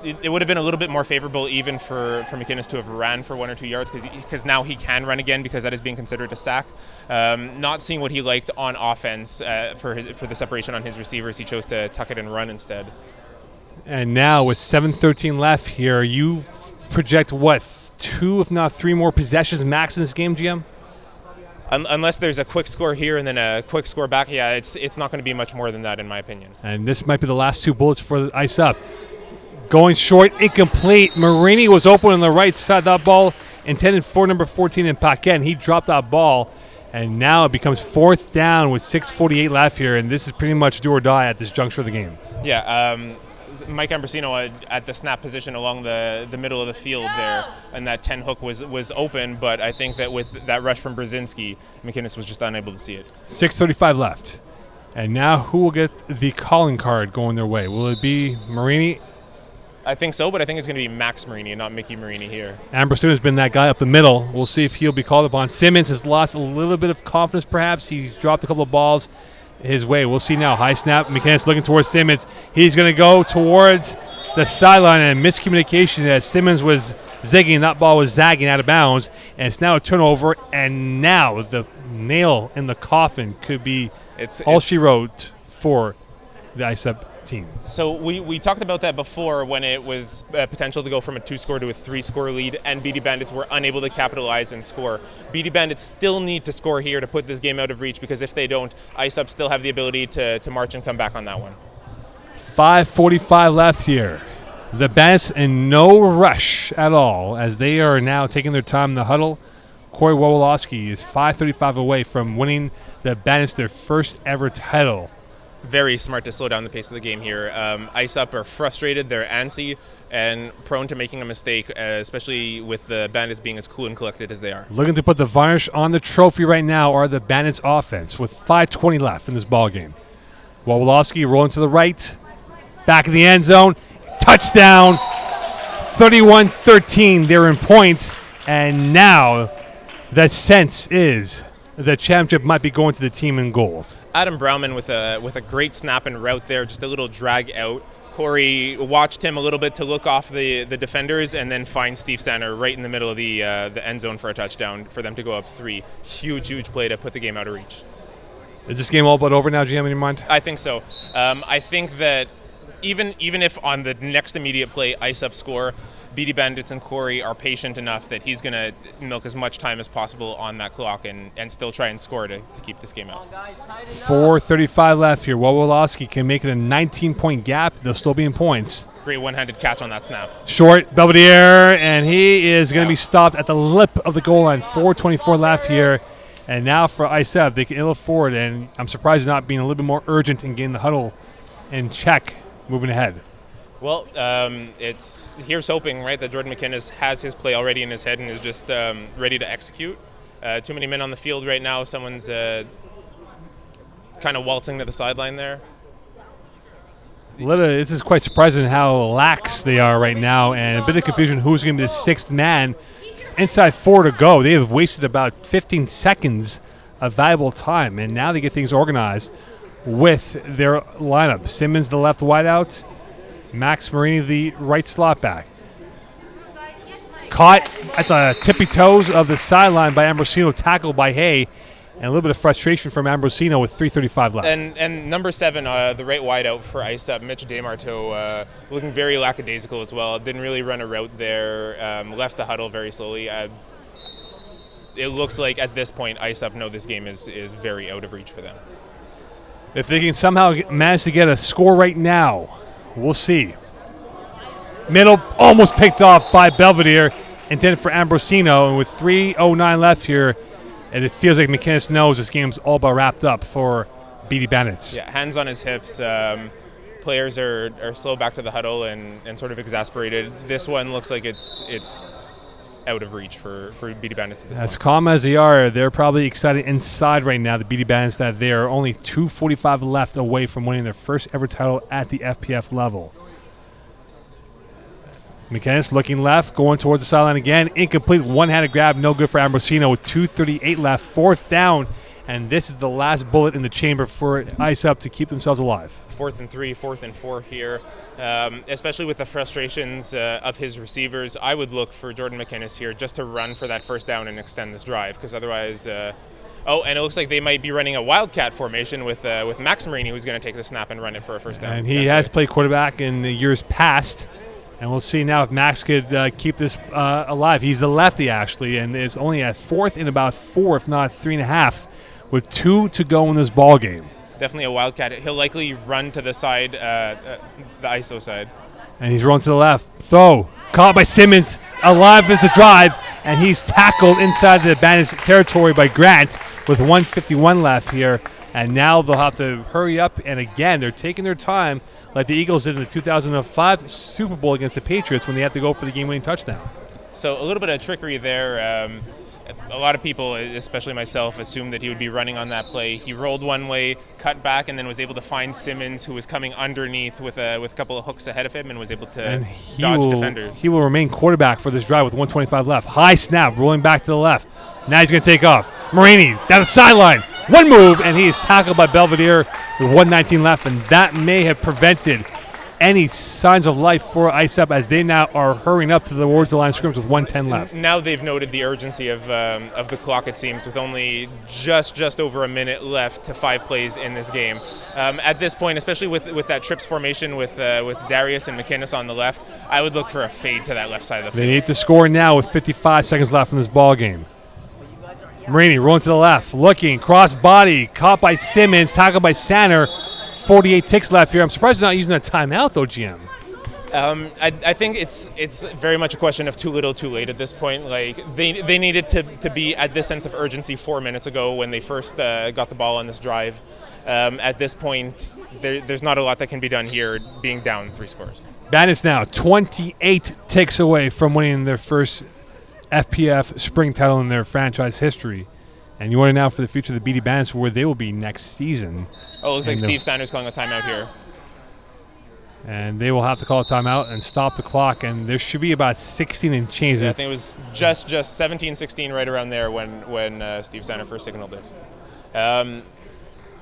It would have been a little bit more favorable even for McInnes to have ran for 1 or 2 yards because now he can run again because that is being considered a sack. Not seeing what he liked on offense for the separation on his receivers, he chose to tuck it and run instead. And now with 7:13 left here, you project what, 2 if not 3 more possessions max in this game, GM? Unless there's a quick score here and then a quick score back, yeah, it's not going to be much more than that in my opinion. And this might be the last 2 bullets for Ice Up. Going short, incomplete. Marini was open on the right side. That ball intended for number 14 in Paquette. He dropped that ball, and now it becomes 4th down with 6:48 left here, and this is pretty much do or die at this juncture of the game. Yeah, Mike Ambrosino at the snap position along the middle of the field there, and that 10 hook was open, but I think that with that rush from Brzezinski, McInnes was just unable to see it. 6:35 left. And now who will get the calling card going their way? Will it be Marini? I think so, but I think it's going to be Max Marini and not Mickey Marini here. Ambrosino's been that guy up the middle. We'll see if he'll be called upon. Simmons has lost a little bit of confidence, perhaps. He's dropped a couple of balls his way. We'll see now. High snap. McInnes looking towards Simmons. He's going to go towards the sideline, and miscommunication as Simmons was zigging. That ball was zagging out of bounds, and it's now a turnover. And now the nail in the coffin could be all she wrote for the ISEP team. So we talked about that before when it was potential to go from a 2-score to a 3-score lead, and BD Bandits were unable to capitalize and score. BD Bandits still need to score here to put this game out of reach, because if they don't, ISUP still have the ability to march and come back on that one. 5:45 left here. The Bandits in no rush at all as they are now taking their time in the huddle. Corey Wawolowski is 5:35 away from winning the Bandits their first ever title. Very smart to slow down the pace of the game here. Ice Up are frustrated, they're antsy, and prone to making a mistake, especially with the Bandits being as cool and collected as they are. Looking to put the varnish on the trophy right now are the Bandits offense with 5:20 left in this ball game. Wawolowski rolling to the right, back in the end zone, touchdown, 31-13. They're in points, and now the sense is the championship might be going to the team in gold. Adam Brauman with a great snap and route there, just a little drag out. Corey watched him a little bit to look off the defenders and then find Steve Sander right in the middle of the end zone for a touchdown for them to go up 3. Huge play to put the game out of reach. Is this game all but over now, GM, in your mind? I think so. I think that even if on the next immediate play Ice Up score, BD Bandits and Corey are patient enough that he's going to milk as much time as possible on that clock and still try and score to keep this game out. 4:35 left here. Wawolowski can make it a 19-point gap. They'll still be in points. Great one-handed catch on that snap. Short, Belvedere, and he is going to be stopped at the lip of the goal line. 4:24 left here. And now for ISEB, they can ill afford, and I'm surprised not being a little bit more urgent in getting the huddle in check moving ahead. Well, here's hoping, right, that Jordan McInnes has his play already in his head and is just ready to execute. Too many men on the field right now. Someone's kind of waltzing to the sideline there. This is quite surprising how lax they are right now, and a bit of confusion who's going to be the 6th man. Inside 4 to go. They have wasted about 15 seconds of valuable time, and now they get things organized with their lineup. Simmons, the left wideout. Max Marini, the right slot back. Caught at the tippy toes of the sideline by Ambrosino, tackled by Hay, and a little bit of frustration from Ambrosino with 3:35 left. And number 7, the right wideout for Ice Up, Mitch DeMarteau, looking very lackadaisical as well. Didn't really run a route there. Left the huddle very slowly. It looks like at this point Ice Up know this game is very out of reach for them. If they can somehow manage to get a score right now, we'll see. Middle almost picked off by Belvedere, intended for Ambrosino, and with 3:09 left here, and it feels like McInnes knows this game's all but wrapped up for BD Bandits. Yeah, hands on his hips. Players are slow back to the huddle and sort of exasperated. This one looks like it's out of reach for BD Bandits at this point. As calm as they are, they're probably excited inside right now, the BD Bandits, that they are only 2:45 left away from winning their first ever title at the FPF level. McInnes looking left, going towards the sideline again. Incomplete, one-handed grab, no good for Ambrosino with 2:38 left. 4th down, and this is the last bullet in the chamber for Ice Up to keep themselves alive. 4th and 3, 4th and 4 here. Especially with the frustrations of his receivers, I would look for Jordan McInnes here just to run for that 1st down and extend this drive, because otherwise... and it looks like they might be running a wildcat formation with Max Marini, who's going to take the snap and run it for a 1st down. And he has played quarterback in the years past. And we'll see now if Max could keep this alive. He's the lefty, actually, and is only at 4th in about 4, if not 3.5, with 2 to go in this ball game. Definitely a wildcat. He'll likely run to the side, the ISO side. And he's rolling to the left. Throw. Caught by Simmons. Alive is the drive. And he's tackled inside the Bandits territory by Grant with 1:51 left here. And now they'll have to hurry up. And again, they're taking their time like the Eagles did in the 2005 Super Bowl against the Patriots when they had to go for the game-winning touchdown. So a little bit of trickery there. A lot of people, especially myself, assumed that he would be running on that play. He rolled one way, cut back, and then was able to find Simmons, who was coming underneath with a couple of hooks ahead of him, and was able to dodge defenders. He will remain quarterback for this drive with 1:25 left. High snap, rolling back to the left. Now he's going to take off. Marini down the sideline. One move, and he is tackled by Belvedere with 1:19 left, and that may have prevented any signs of life for Ice Up as they now are hurrying up towards the line of scrimmage with 1:10 left. Now they've noted the urgency of the clock, it seems, with only just over a minute left to 5 plays in this game. At this point, especially with that trips formation with Darius and McInnes on the left, I would look for a fade to that left side of the field. They need to score now with 55 seconds left in this ball game. Marini rolling to the left, looking, cross body, caught by Simmons, tackled by Sanner. 48 ticks left here. I'm surprised they're not using that timeout, though, GM. I think it's very much a question of too little, too late at this point. Like they needed to be at this sense of urgency 4 minutes ago when they first got the ball on this drive. At this point, there's not a lot that can be done here, being down 3 scores. Bandits now 28 ticks away from winning their first FPF spring title in their franchise history. And you want to know for the future of the BD Bandits where they will be next season. Oh, it looks like Steve Sanders calling a timeout here. And they will have to call a timeout and stop the clock. And there should be about 16 and change. Yeah, I think it was just 17-16 right around there when Steve Sanders first signaled it.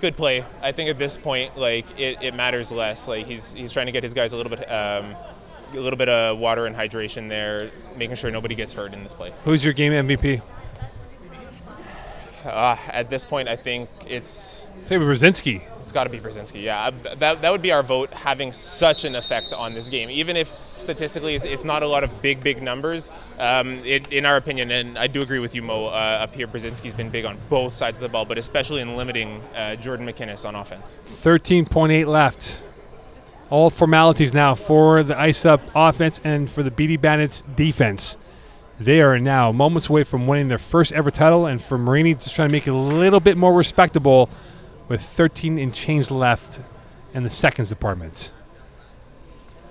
Good play. I think at this point, like it matters less. Like he's trying to get his guys a little bit of water and hydration there, making sure nobody gets hurt in this play. Who's your game MVP? At this point, I think it's Brzezinski. It's got to be Brzezinski. Yeah, that would be our vote. Having such an effect on this game, even if statistically it's not a lot of big numbers. In our opinion, and I do agree with you, Mo. Up here, Brzezinski's been big on both sides of the ball, but especially in limiting Jordan McInnes on offense. 13.8 left. All formalities now for the Ice Up offense and for the BD Bandits defense. They are now moments away from winning their first ever title, and for Marini just trying to make it a little bit more respectable with 13 and change left in the seconds department.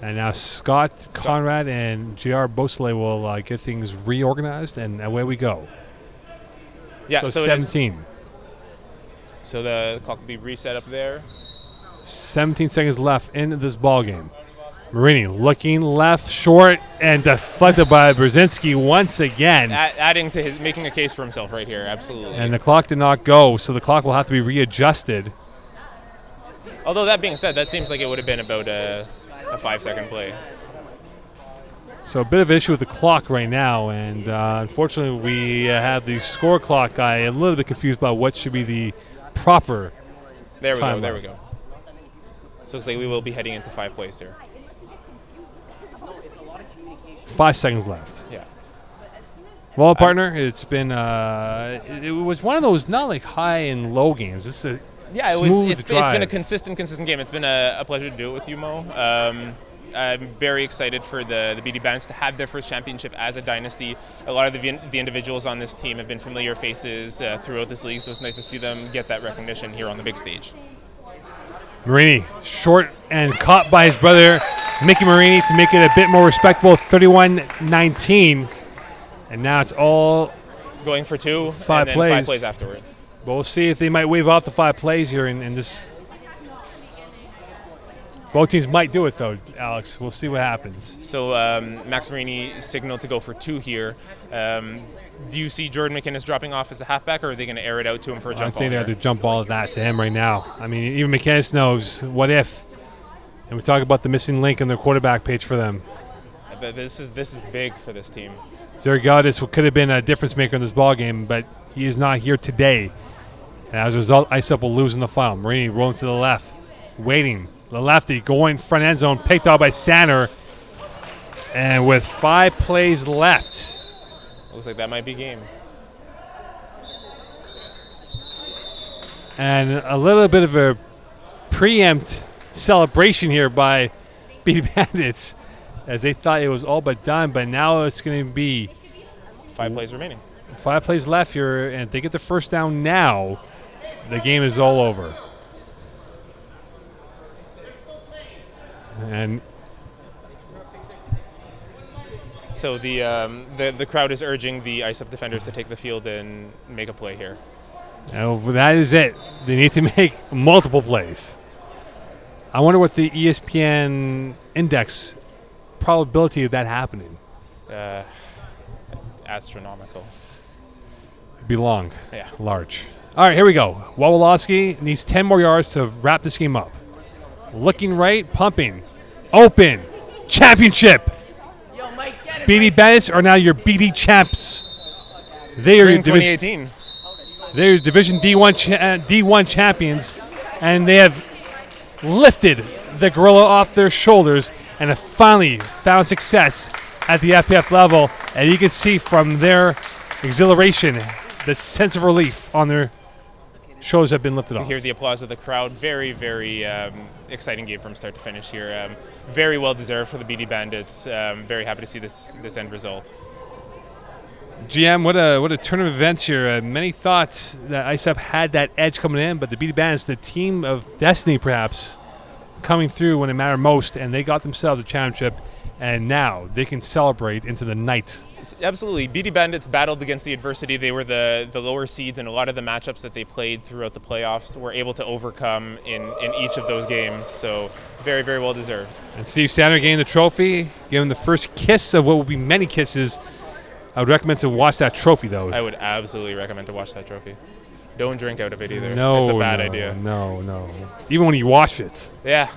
And now Scott Conrad and JR Beausoleil will get things reorganized, and away we go. Yeah, so 17. So the clock will be reset up there. 17 seconds left in this ball game. Marini looking left, short, and deflected by Brzezinski once again. Adding to making a case for himself right here, absolutely. And the clock did not go, so the clock will have to be readjusted. Although that being said, that seems like it would have been about a 5-second play. So a bit of an issue with the clock right now, and unfortunately we have the score clock guy a little bit confused about what should be the proper There we time go, there left. we go. So it looks like we will be heading into 5 plays here. 5 seconds left. Yeah. Well, partner, it's been it was one of those not like high and low games. It's a smooth It's drive. been a consistent game. It's been a pleasure to do it with you, Mo. I'm very excited for the BD Bandits to have their first championship as a dynasty. A lot of the individuals on this team have been familiar faces throughout this league, so it's nice to see them get that recognition here on the big stage. Marini, short and caught by his brother, Mickey Marini, to make it a bit more respectable, 31-19. And now it's all going for 2, 5 and then plays. 5 plays afterwards. But we'll see if they might wave off the 5 plays here in this. Both teams might do it, though, Alex. We'll see what happens. So Max Marini signaled to go for 2 here. Do you see Jordan McInnes dropping off as a halfback, or are they going to air it out to him for a jump ball? I think they have to jump ball that to him right now. I mean, even McInnes knows what if. And we talk about the missing link in their quarterback page for them. This is big for this team. Zergadis could have been a difference maker in this ball game, but he is not here today. And as a result, ISUP will lose in the final. Marini rolling to the left, waiting. The lefty going front end zone, picked out by Sander. And with 5 plays left. Looks like that might be game. And a little bit of a preempt celebration here by BD Bandits, as they thought it was all but done, but now it's going to be 5 plays remaining. 5 plays left here, and if they get the first down now, the game is all over. And so the crowd is urging the ISUP defenders to take the field and make a play here. that is it. They need to make multiple plays. I wonder what the ESPN index probability of that happening. Astronomical. Be long. Yeah. Large. All right, here we go. Wawolowski needs 10 more yards to wrap this game up. Looking right, pumping. Open. Championship. BD Bandits are now your BD champs. They are your 2018. They're Division D1 champions, and they have lifted the gorilla off their shoulders and have finally found success at the FPF level. And you can see from their exhilaration, the sense of relief on their shoulders have been lifted off. You hear the applause of the crowd. Very, very exciting game from start to finish here. Very well deserved for the BD Bandits. Very happy to see this end result. GM, what a turn of events here. Many thoughts that ISUP had that edge coming in, but the BD Bandits, the team of destiny perhaps, coming through when it mattered most, and they got themselves a championship, and now they can celebrate into the night. Absolutely. BD Bandits battled against the adversity. They were the lower seeds, and a lot of the matchups that they played throughout the playoffs were able to overcome in each of those games. So very, very well deserved. And Steve Sander getting the trophy, giving the first kiss of what will be many kisses. I would recommend to watch that trophy, though. I would absolutely recommend to watch that trophy. Don't drink out of it either. No, it's a bad idea. No. Even when you wash it. Yeah,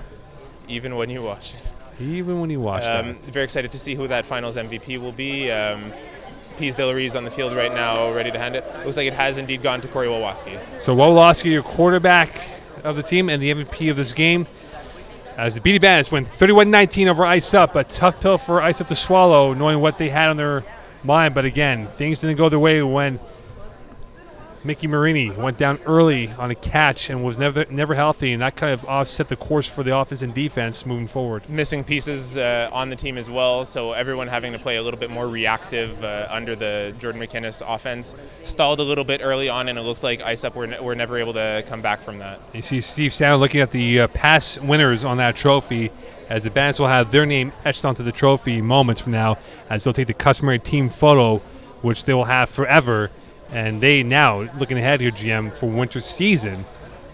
even when you wash it. Even when you wash it. Very excited to see who that finals MVP will be. Pease Dillery's on the field right now, ready to hand it. Looks like it has indeed gone to Corey Wawolowski. So Wawolowski, your quarterback of the team and the MVP of this game. As the BD Bandits win 31-19 over ISUP, a tough pill for ISUP to swallow, knowing what they had on their mind. But again, things didn't go their way when Mickey Marini went down early on a catch and was never healthy, and that kind of offset the course for the offense and defense moving forward. Missing pieces on the team as well, so everyone having to play a little bit more reactive under the Jordan McInnes offense. Stalled a little bit early on, and it looked like ISUP were never able to come back from that. You see Steve Sandler looking at the past winners on that trophy, as the Bandits will have their name etched onto the trophy moments from now, as they'll take the customary team photo, which they will have forever. And they now, looking ahead here, GM, for winter season,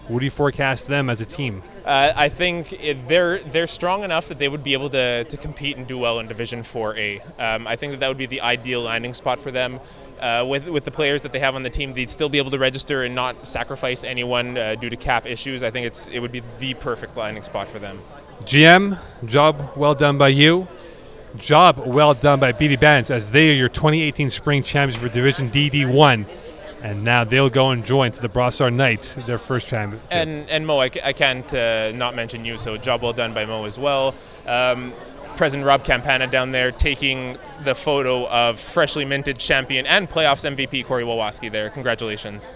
what do you forecast them as a team? I think they're strong enough that they would be able to compete and do well in Division 4A. I think that would be the ideal landing spot for them. With the players that they have on the team, they'd still be able to register and not sacrifice anyone due to cap issues. I think it would be the perfect landing spot for them. GM, job well done by you. Job well done by BD Bandits, as they are your 2018 spring champions for Division D1, and now they'll go and join to the Brossard Knights, their first championship. And Mo, I can't not mention you, so job well done by Mo as well. President Rob Campana down there taking the photo of freshly minted champion and playoffs MVP Corey Wawolowski there. Congratulations.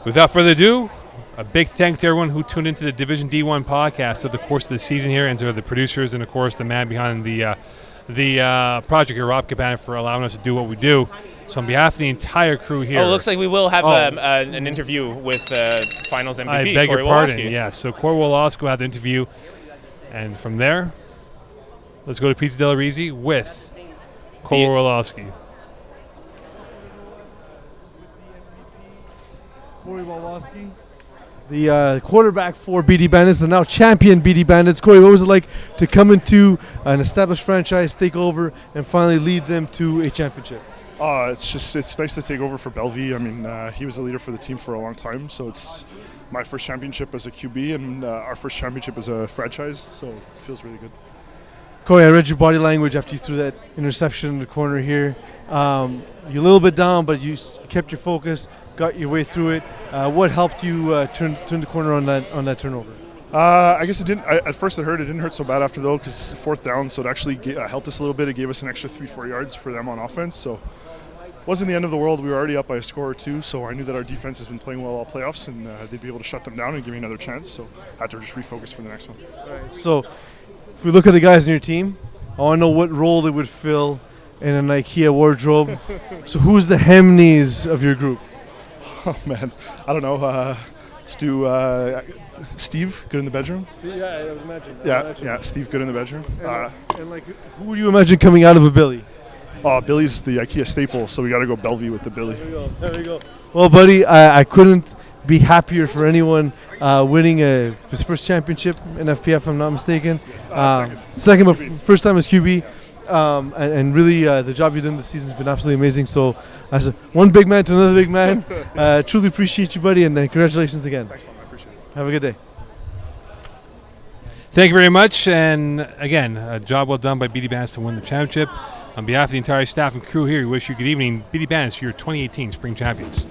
Without further ado, a big thank to everyone who tuned into the Division D1 podcast over the course of the season here, and to the producers and, of course, the man behind the project here, Rob Cabana, for allowing us to do what we do. So on behalf of the entire crew here. Oh, it looks like we will have an interview with Finals MVP, I beg Corey your pardon, Wawolowski. Yeah, so Corey Wawolowski will have the interview. And from there, let's go to Pizza Della Rizzi with Corey Wawolowski. Corey Wawolowski, the quarterback for BD Bandits, the now champion BD Bandits. Corey, what was it like to come into an established franchise, take over, and finally lead them to a championship? It's nice to take over for Belvy. I mean, he was a leader for the team for a long time, so it's my first championship as a QB and our first championship as a franchise, so it feels really good. Corey, I read your body language after you threw that interception in the corner here. You're a little bit down, but you kept your focus, got your way through it. What helped you turn the corner on that turnover? I guess it didn't. At first, it hurt. It didn't hurt so bad after though, because fourth down, so it actually helped us a little bit. It gave us an extra 3-4 yards for them on offense. So it wasn't the end of the world. We were already up by a score or two, so I knew that our defense has been playing well all playoffs, and they'd be able to shut them down and give me another chance. So I had to just refocus for the next one. So if we look at the guys in your team, I want to know what role they would fill in an IKEA wardrobe. So who's the Hemneys of your group? Oh man, I don't know. Let's do Steve, good in the bedroom. Yeah, I would imagine. Yeah, Steve, good in the bedroom. And like, who would you imagine coming out of a Billy? Oh, Billy's the IKEA staple, so we got to go Belvy with the Billy. There we go. Well, buddy, I couldn't be happier for anyone winning his first championship in FPF, if I'm not mistaken. Second, but first time as QB. And really, the job you've done this season has been absolutely amazing. So, as one big man to another big man, truly appreciate you, buddy, and congratulations again. Thanks, I appreciate it. Have a good day. Thank you very much. And again, a job well done by BD Bandits to win the championship. On behalf of the entire staff and crew here, we wish you good evening. BD Bandits, your 2018 Spring Champions.